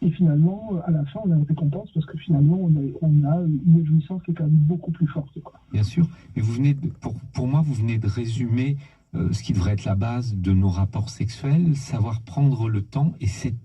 Et finalement, à la fin, on a une récompense parce que finalement, on a une jouissance qui est quand même beaucoup plus forte. Quoi. Bien sûr. Mais vous venez pour moi, vous venez de résumer ce qui devrait être la base de nos rapports sexuels, savoir prendre le temps, et c'est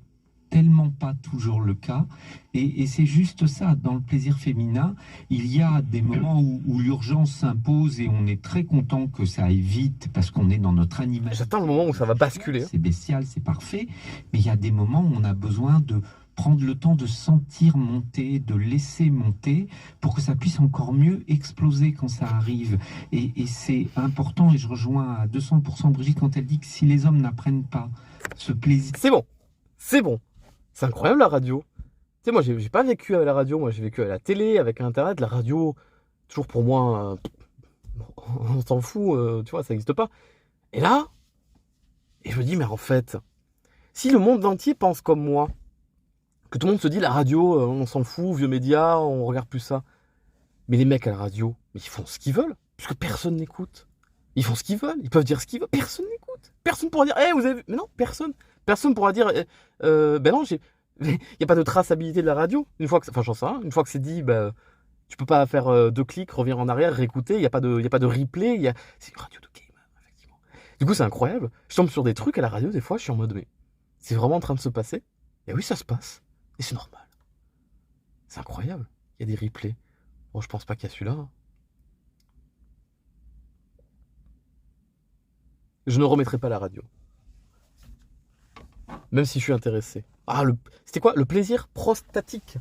tellement pas toujours le cas. Et c'est juste ça. Dans le plaisir féminin, il y a des moments où l'urgence s'impose et on est très content que ça aille vite parce qu'on est dans notre animal. J'attends le moment où ça va basculer. C'est bestial, c'est parfait. Mais il y a des moments où on a besoin de prendre le temps de sentir monter, de laisser monter pour que ça puisse encore mieux exploser quand ça arrive. Et c'est important, et je rejoins à 200% Brigitte quand elle dit que si les hommes n'apprennent pas ce plaisir... C'est bon. C'est incroyable la radio. Tu sais, moi j'ai pas vécu avec la radio, moi j'ai vécu avec la télé, avec Internet. La radio, toujours pour moi, on s'en fout, tu vois, ça n'existe pas. Et là, je me dis, mais en fait, si le monde entier pense comme moi, que tout le monde se dit la radio, on s'en fout, vieux médias, on regarde plus ça. Mais les mecs à la radio, ils font ce qu'ils veulent, puisque personne n'écoute. Ils font ce qu'ils veulent, ils peuvent dire ce qu'ils veulent, personne n'écoute. Personne pourra dire, vous avez vu. Mais non, personne pourra dire, ben non, Il n'y a pas de traçabilité de la radio. Une fois que, enfin, j'en sais rien. Une fois que c'est dit, bah, tu peux pas faire 2 clics, revenir en arrière, réécouter. Il n'y a pas de replay. C'est une radio de game, effectivement. Du coup, c'est incroyable. Je tombe sur des trucs à la radio, des fois, je suis en mode, mais c'est vraiment en train de se passer. Et oui, ça se passe. Et c'est normal. C'est incroyable. Il y a des replays. Bon, je pense pas qu'il y a celui-là. Je ne remettrai pas la radio. Même si je suis intéressé. Ah, c'était quoi? Le plaisir prostatique.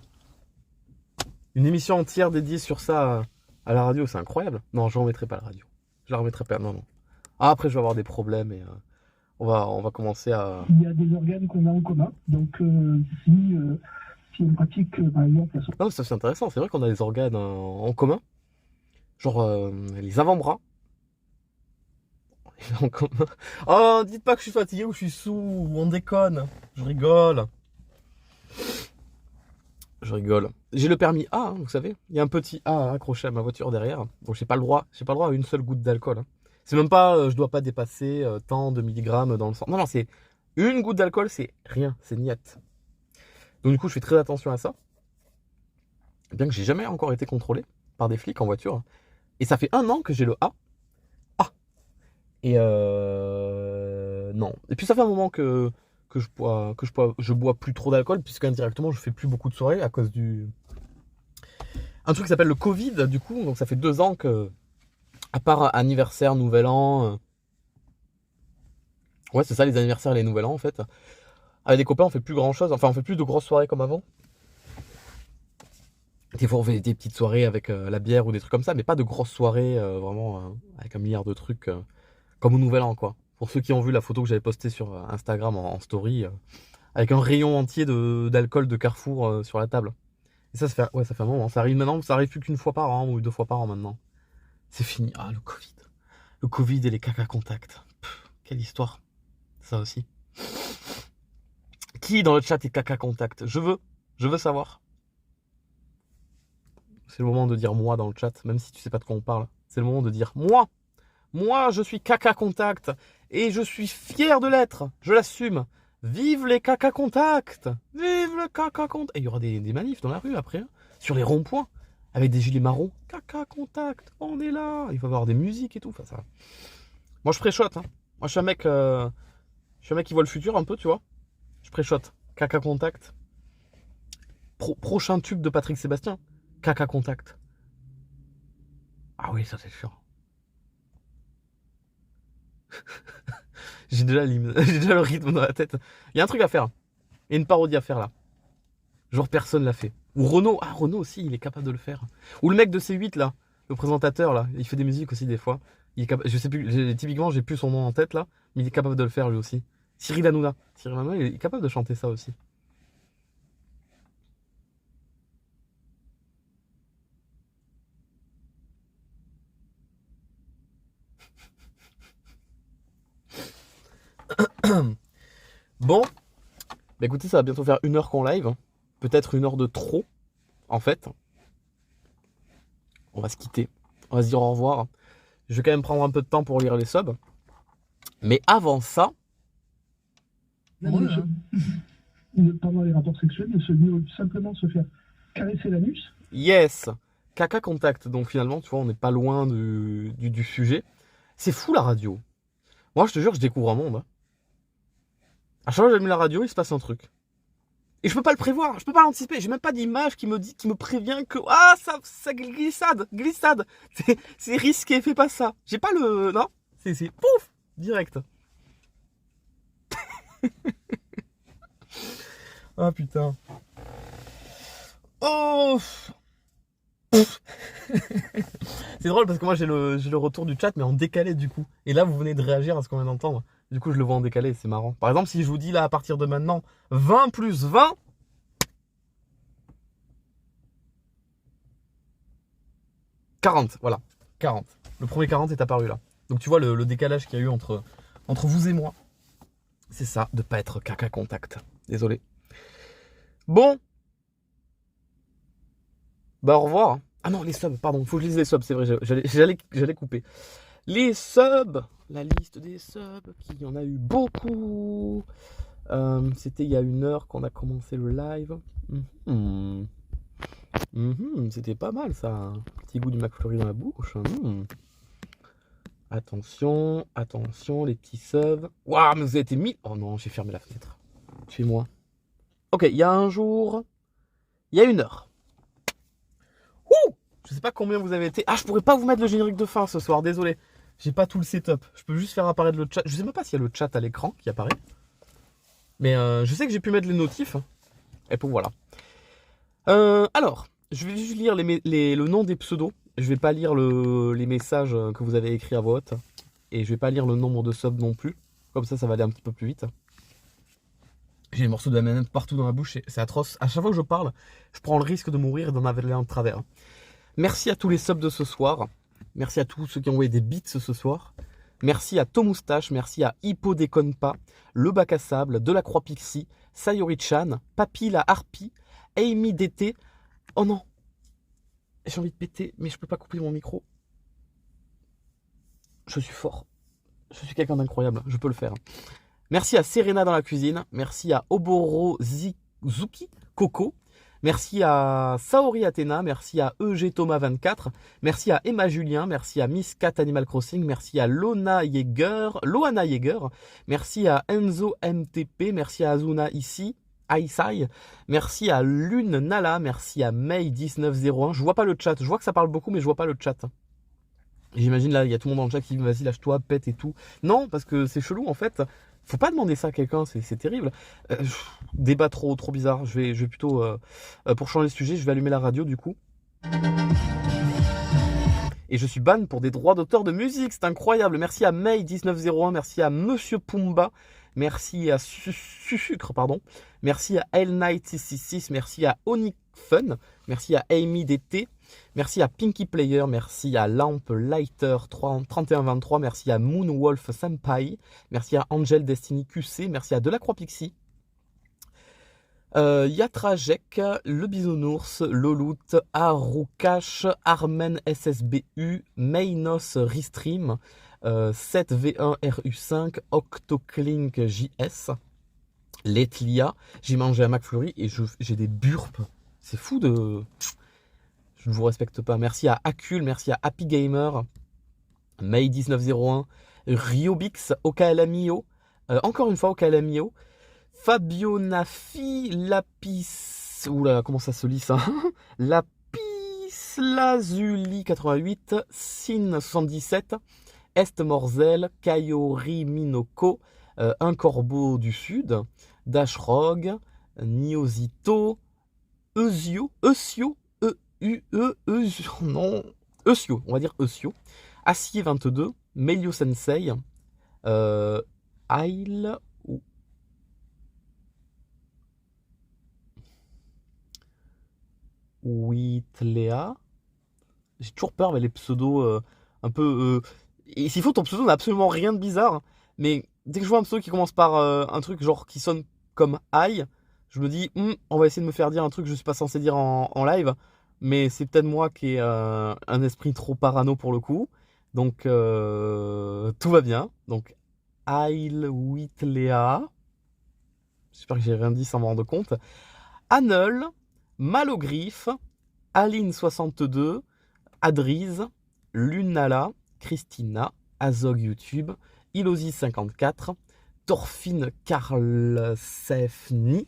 Une émission entière dédiée sur ça à la radio, c'est incroyable. Non, je ne remettrai pas la radio. Je la remettrai pas, non. Ah, après, je vais avoir des problèmes et on va commencer à... Il y a des organes qu'on a en commun. Donc, si une pratique, par exemple... Non, ça c'est intéressant. C'est vrai qu'on a des organes en commun. Genre les avant-bras. Oh, dites pas que je suis fatigué ou je suis sous, ou on déconne. Je rigole. J'ai le permis A, hein, vous savez. Il y a un petit A accroché à ma voiture derrière. Donc j'ai pas le droit à une seule goutte d'alcool. Hein. C'est même pas, je dois pas dépasser tant de milligrammes dans le sang. Non, c'est une goutte d'alcool, c'est rien, c'est niette. Donc du coup, je fais très attention à ça. Bien que j'ai jamais encore été contrôlé par des flics en voiture. Et ça fait 1 an que j'ai le A. Et non. Et puis ça fait un moment que je bois plus trop d'alcool, puisque indirectement je fais plus beaucoup de soirées à cause un truc qui s'appelle le Covid, du coup. Donc ça fait 2 ans que, à part anniversaire, nouvel an, ouais c'est ça, les anniversaires et les nouvel an en fait. Avec des copains on fait plus grand chose, enfin on fait plus de grosses soirées comme avant. Des fois on fait des petites soirées avec la bière ou des trucs comme ça, mais pas de grosses soirées vraiment avec 1 milliard de trucs comme au nouvel an quoi. Pour ceux qui ont vu la photo que j'avais postée sur Instagram en story, avec un rayon entier d'alcool de Carrefour sur la table. Et ça fait un moment. Ça arrive maintenant, ça arrive plus qu'1 fois par an ou 2 fois par an maintenant. C'est fini. Ah, le Covid. Le Covid et les caca contacts. Quelle histoire. Ça aussi. Qui dans le chat est caca contact? Je veux savoir. C'est le moment de dire moi dans le chat, même si tu sais pas de quoi on parle. C'est le moment de dire moi. Moi, je suis caca contact et je suis fier de l'être. Je l'assume. Vive les caca contacts. Vive le caca contact. Et il y aura des manifs dans la rue après, hein, sur les ronds-points, avec des gilets marrons. Caca contact, on est là. Il va y avoir des musiques et tout. Enfin, ça. Moi, je préchote. Hein. Moi, je suis un mec qui voit le futur un peu, tu vois. Je préchote. Caca contact. Prochain tube de Patrick Sébastien. Caca contact. Ah oui, ça c'est sûr. J'ai déjà le rythme dans la tête. Il y a un truc à faire. Il y a une parodie à faire là. Genre personne l'a fait. Ou Renaud. Ah, Renaud aussi, il est capable de le faire. Ou le mec de C8 là. Le présentateur là. Il fait des musiques aussi des fois. Je sais plus. Typiquement, j'ai plus son nom en tête là. Mais il est capable de le faire lui aussi. Cyril Hanouna. Il est capable de chanter ça aussi. Bon, bah écoutez, ça va bientôt faire 1 heure qu'on live, peut-être 1 heure de trop, en fait. On va se quitter, on va se dire au revoir. Je vais quand même prendre un peu de temps pour lire les subs. Mais avant ça... Pendant les rapports sexuels, de simplement se faire caresser l'anus. Yes, caca contact, donc finalement, tu vois, on n'est pas loin du sujet. C'est fou la radio. Moi, je te jure, je découvre un monde. Hein. À chaque fois que j'allume la radio, il se passe un truc. Et je peux pas le prévoir, je peux pas l'anticiper. J'ai même pas d'image qui me prévient que ça glissade. C'est risqué, fais pas ça. J'ai pas le non, c'est pouf, direct. Ah putain. Oh. C'est drôle parce que moi j'ai le retour du chat mais en décalé du coup. Et là vous venez de réagir à ce qu'on vient d'entendre. Du coup je le vois en décalé, c'est marrant. Par exemple si je vous dis là à partir de maintenant 20 plus 20, 40, voilà, 40. Le premier 40 est apparu là. Donc tu vois le décalage qu'il y a eu entre vous et moi. C'est ça, de pas être caca contact. Désolé. Bon. Bah au revoir. Ah non, les subs, pardon, faut que je lise les subs, c'est vrai, j'allais couper. Les subs, la liste des subs, qui en a eu beaucoup. C'était il y a 1 heure qu'on a commencé le live. C'était pas mal ça. Un petit goût du McFlurry dans la bouche. Attention, attention, les petits subs. Waouh, mais vous avez été mis. Oh non, j'ai fermé la fenêtre. Tuez-moi. Ok, il y a un jour. Il y a 1 heure. Ouh, je sais pas combien vous avez été. Ah, je pourrais pas vous mettre le générique de fin ce soir, désolé. J'ai pas tout le setup. Je peux juste faire apparaître le chat. Je sais même pas s'il y a le chat à l'écran qui apparaît. Mais je sais que j'ai pu mettre les notifs. Et pour voilà. Alors, je vais juste lire le nom des pseudos. Je vais pas lire les messages que vous avez écrits à voix haute. Et je vais pas lire le nombre de subs non plus. Comme ça va aller un petit peu plus vite. J'ai des morceaux de M&M partout dans la bouche. C'est atroce. À chaque fois que je parle, je prends le risque de mourir et d'en avaler un de travers. Merci à tous les subs de ce soir. Merci à tous ceux qui ont envoyé des beats ce soir. Merci à Tomoustache, merci à Hippo Déconne Pas, Le Bac à Sable, Delacroix Pixie, Sayori-chan, Papy la Harpie, Amy DT. Oh non, j'ai envie de péter, mais je peux pas couper mon micro. Je suis fort. Je suis quelqu'un d'incroyable, je peux le faire. Merci à Serena dans la cuisine, merci à Oboro Zuki Coco. Merci à Saori Athéna, merci à EG Thomas 24, merci à Emma Julien, merci à Miss Cat Animal Crossing, merci à Loana Yeager, merci à Enzo MTP, merci à Azuna ici, Aisai, merci à Lune Nala, merci à May1901. Je vois pas le chat, je vois que ça parle beaucoup mais je vois pas le chat. J'imagine là, il y a tout le monde dans le chat qui dit vas-y lâche-toi, pète et tout. Non, parce que c'est chelou en fait. Faut pas demander ça à quelqu'un, c'est terrible. Débat trop bizarre. Je vais plutôt, pour changer de sujet, je vais allumer la radio du coup. Et je suis ban pour des droits d'auteur de musique, c'est incroyable. Merci à May1901, merci à Monsieur Pumba, merci à Sucre, pardon. Merci à L-Night666, merci à Onyx Fun, merci à Amy DT. Merci à Pinky Player, merci à Lamp Lighter 3123, merci à Moonwolf Senpai, merci à Angel Destiny QC, merci à Delacroix Pixie, Yatrajek, Le Bisounours, Lolout, Arukash, Armen SSBU, Mainos Restream, 7V1RU5, Octoclink JS, Letlia, j'ai mangé un McFlurry et j'ai des burps, c'est fou de... Je ne vous respecte pas. Merci à Acul, merci à Happy Gamer, May1901, Riobix, Okalamio, encore une fois Okalamio, Fabionafi, Lapis, oula, comment ça se lit ça? Lapis Lazuli 88, Sin 77, Est Morzel, Kayori Minoko, Un Corbeau du Sud, Dashrog, Niosito, Eusio, non, Eusio, on va dire Eusio, Acier 22, Melio Sensei, Ail ou Witlea. J'ai toujours peur avec les pseudos un peu. Et s'il faut, ton pseudo n'a absolument rien de bizarre, mais dès que je vois un pseudo qui commence par un truc genre qui sonne comme Aïe, je me dis, on va essayer de me faire dire un truc que je suis pas censé dire en live. Mais c'est peut-être moi qui ai un esprit trop parano pour le coup. Donc, tout va bien. Donc, Ail Witlea. J'espère que j'ai rien dit sans m'en rendre compte. Anel, Malogriffe, Aline62, Adriz, Lunala, Christina, Azog YouTube, Ilosi54, Torfine Karlsefni,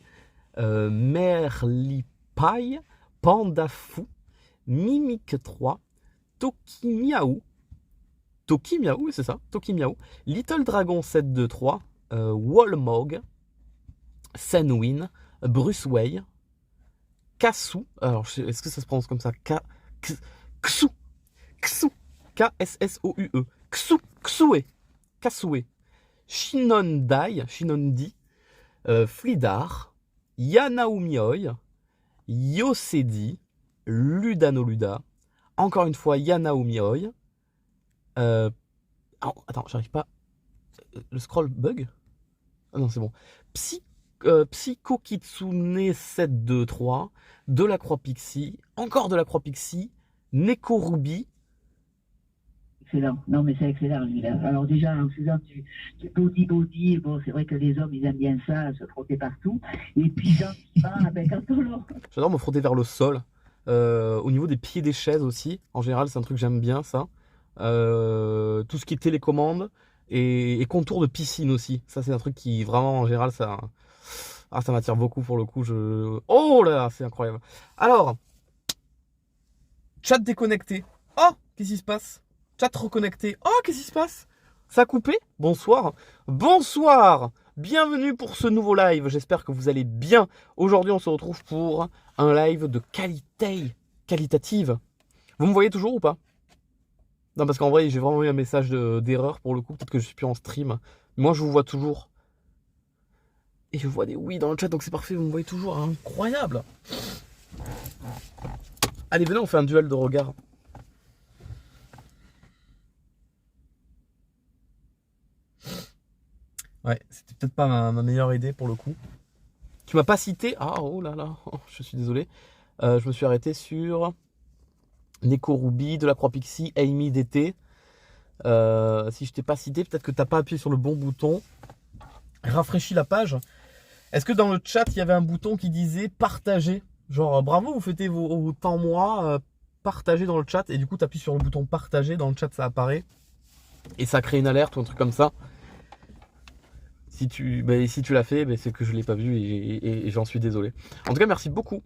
Merlipaille, Panda Fou, Mimic 3, Toki Miaou, c'est ça, Toki Miaou, Little Dragon 723, Wallmog, Senwin, Bruce Way, Kassou, alors est-ce que ça se prononce comme ça? Ksou, K-S-S-O-U-E, Ksoué, Shinondi, Flidar, Yanaumioi, Yosedi, Ludanoluda, encore une fois Yanaumioi. Attends, j'arrive pas. Le scroll bug? Ah non, c'est bon. Psycho Kitsune 723, Delacroix Pixie, encore Delacroix Pixie, Neko Ruby, excellent. Non, mais c'est excellent. Alors déjà, en faisant du body, bon, c'est vrai que les hommes, ils aiment bien ça, se frotter partout. Et puis, gentiment, quand on leur... J'adore me frotter vers le sol. Au niveau des pieds des chaises aussi. En général, c'est un truc que j'aime bien, ça. Tout ce qui est télécommande et contour de piscine aussi. Ça, c'est un truc qui, vraiment, en général, ça m'attire beaucoup pour le coup. Oh là là, c'est incroyable. Alors, chat déconnecté. Oh, qu'est-ce qui se passe? Chat reconnecté. Oh, qu'est-ce qui se passe? Ça a coupé? Bonsoir. Bonsoir. Bienvenue pour ce nouveau live. J'espère que vous allez bien. Aujourd'hui, on se retrouve pour un live de qualitative. Vous me voyez toujours ou pas? Non, parce qu'en vrai, j'ai vraiment eu un message d'erreur pour le coup. Peut-être que je suis plus en stream. Moi, je vous vois toujours. Et je vois des oui dans le chat, donc c'est parfait. Vous me voyez toujours. Incroyable. Allez, venez, on fait un duel de regard. Ouais, c'était peut-être pas ma meilleure idée pour le coup. Tu m'as pas cité. Ah, oh là là, je suis désolé. Je me suis arrêté sur Neko Ruby, Delacroix Pixie, Amy DT. Si je t'ai pas cité, peut-être que t'as pas appuyé sur le bon bouton. Rafraîchis la page. Est-ce que dans le chat, il y avait un bouton qui disait partager? Genre, bravo, vous fêtez vos temps mois, partagez dans le chat. Et du coup, tu appuies sur le bouton partager, dans le chat, ça apparaît. Et ça crée une alerte ou un truc comme ça. Si tu l'as fait, c'est que je ne l'ai pas vu et j'en suis désolé. En tout cas, merci beaucoup.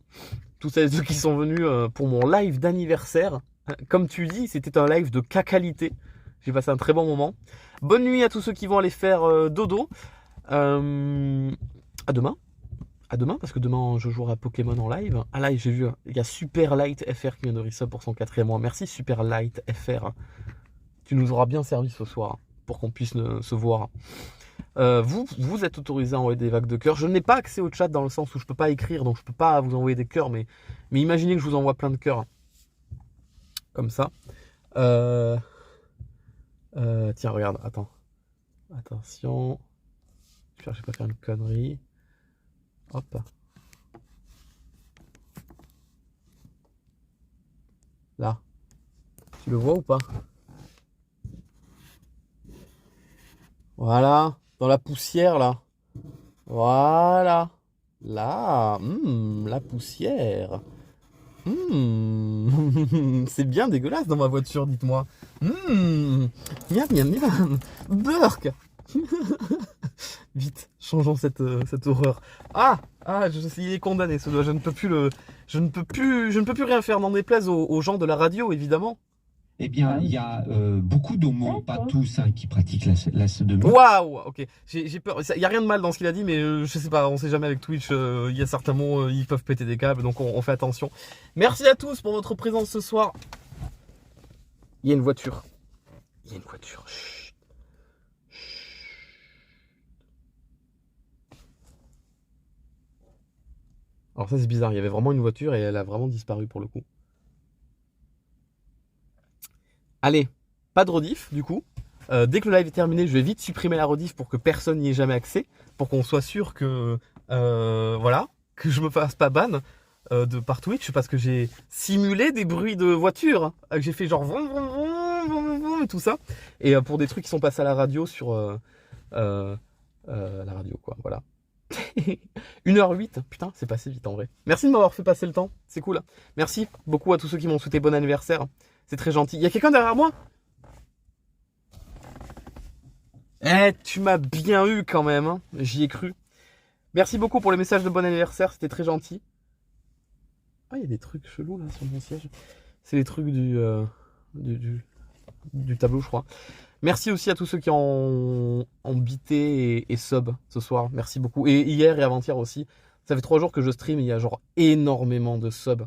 Tous ceux qui sont venus pour mon live d'anniversaire. Comme tu dis, c'était un live de qualité. J'ai passé un très bon moment. Bonne nuit à tous ceux qui vont aller faire dodo. À demain. À demain, parce que demain je jouerai à Pokémon en live. Ah là, j'ai vu, il y a Super Light FR qui vient de resub pour son 4e mois. Merci Super Light FR. Tu nous auras bien servi ce soir pour qu'on puisse se voir. Vous êtes autorisé à envoyer des vagues de cœur. Je n'ai pas accès au chat dans le sens où je peux pas écrire, donc je peux pas vous envoyer des cœurs, mais imaginez que je vous envoie plein de cœurs. Comme ça. Tiens, regarde, attends. Attention. Je vais pas faire une connerie. Hop. Là. Tu le vois ou pas? Voilà. Dans la poussière, là. Voilà. Là. La poussière. C'est bien dégueulasse dans ma voiture, dites-moi. Miam, miam, miam. Burk. Vite, changeons cette horreur. Il est condamné, ce doigt. Je ne peux plus rien faire. N'en déplaise aux gens de la radio, évidemment. Eh bien, il y a beaucoup d'homos, pas tous, qui pratiquent la sodomie. Waouh, ok. J'ai peur. Il n'y a rien de mal dans ce qu'il a dit, mais je sais pas, on sait jamais avec Twitch. Il y a certains mots, ils peuvent péter des câbles, donc on fait attention. Merci à tous pour votre présence ce soir. Il y a une voiture. Chut. Alors ça c'est bizarre, il y avait vraiment une voiture et elle a vraiment disparu pour le coup. Allez, pas de rediff du coup. Dès que le live est terminé, je vais vite supprimer la rediff pour que personne n'y ait jamais accès. Pour qu'on soit sûr que que je me fasse pas ban par Twitch parce que j'ai simulé des bruits de voiture. Que j'ai fait genre vroom, vroom, vroom, vroom, vroom, et tout ça. Et pour des trucs qui sont passés à la radio sur la radio quoi, voilà. 1h08, putain, c'est passé vite en vrai. Merci de m'avoir fait passer le temps, c'est cool. Merci beaucoup à tous ceux qui m'ont souhaité bon anniversaire. C'est très gentil. Il y a quelqu'un derrière moi? Tu m'as bien eu quand même, hein. J'y ai cru. Merci beaucoup pour les messages de bon anniversaire, c'était très gentil. Ah, il y a des trucs chelous là sur mon siège. C'est les trucs du tableau, je crois. Merci aussi à tous ceux qui ont bité et sub ce soir. Merci beaucoup. Et hier et avant-hier aussi. Ça fait 3 jours que je stream. Il y a genre énormément de subs.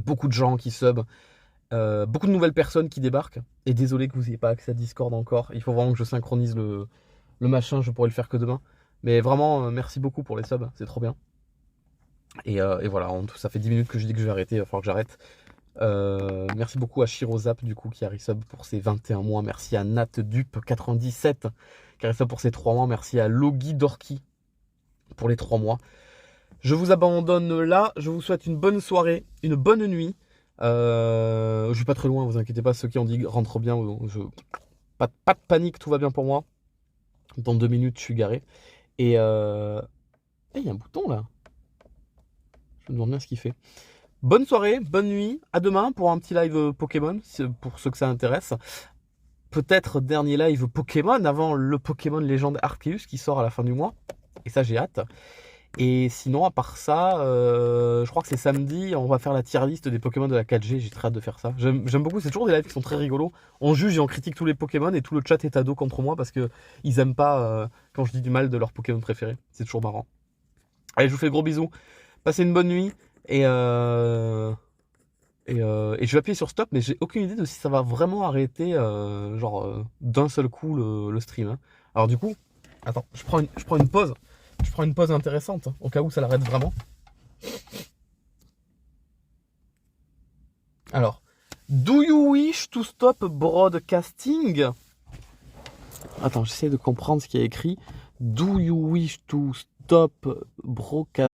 Beaucoup de gens qui sub. Beaucoup de nouvelles personnes qui débarquent. Et désolé que vous n'ayez pas accès à Discord encore. Il faut vraiment que je synchronise le machin. Je pourrais le faire que demain. Mais vraiment, merci beaucoup pour les subs. C'est trop bien. Et voilà. Ça fait 10 minutes que je dis que je vais arrêter. Il va falloir que j'arrête. Merci beaucoup à Shirozap du coup qui a resub pour ses 21 mois. Merci à NatDup97 qui a resub pour ses 3 mois. Merci à Logi Dorki pour les 3 mois. Je vous abandonne là. Je vous souhaite une bonne soirée, une bonne nuit. Je suis pas très loin, vous inquiétez pas, ceux qui ont dit rentre bien, pas de panique, tout va bien pour moi. Dans 2 minutes, je suis garé. Et il y a un bouton là. Je me demande bien ce qu'il fait. Bonne soirée, bonne nuit, à demain pour un petit live Pokémon, pour ceux que ça intéresse. Peut-être dernier live Pokémon avant le Pokémon Légende Arceus qui sort à la fin du mois. Et ça, j'ai hâte. Et sinon, à part ça, je crois que c'est samedi, on va faire la tier list des Pokémon de la 4G, j'ai très hâte de faire ça. J'aime beaucoup, c'est toujours des lives qui sont très rigolos. On juge et on critique tous les Pokémon et tout le chat est ado contre moi parce que ils aiment pas quand je dis du mal de leur Pokémon préféré. C'est toujours marrant. Allez, je vous fais gros bisous. Passez une bonne nuit et je vais appuyer sur stop, mais j'ai aucune idée de si ça va vraiment arrêter d'un seul coup le stream. Hein. Alors du coup, attends, je prends une pause. Je prends une pause intéressante, au cas où ça l'arrête vraiment. Alors, do you wish to stop broadcasting? Attends, j'essaie de comprendre ce qui est écrit. Do you wish to stop broadcasting?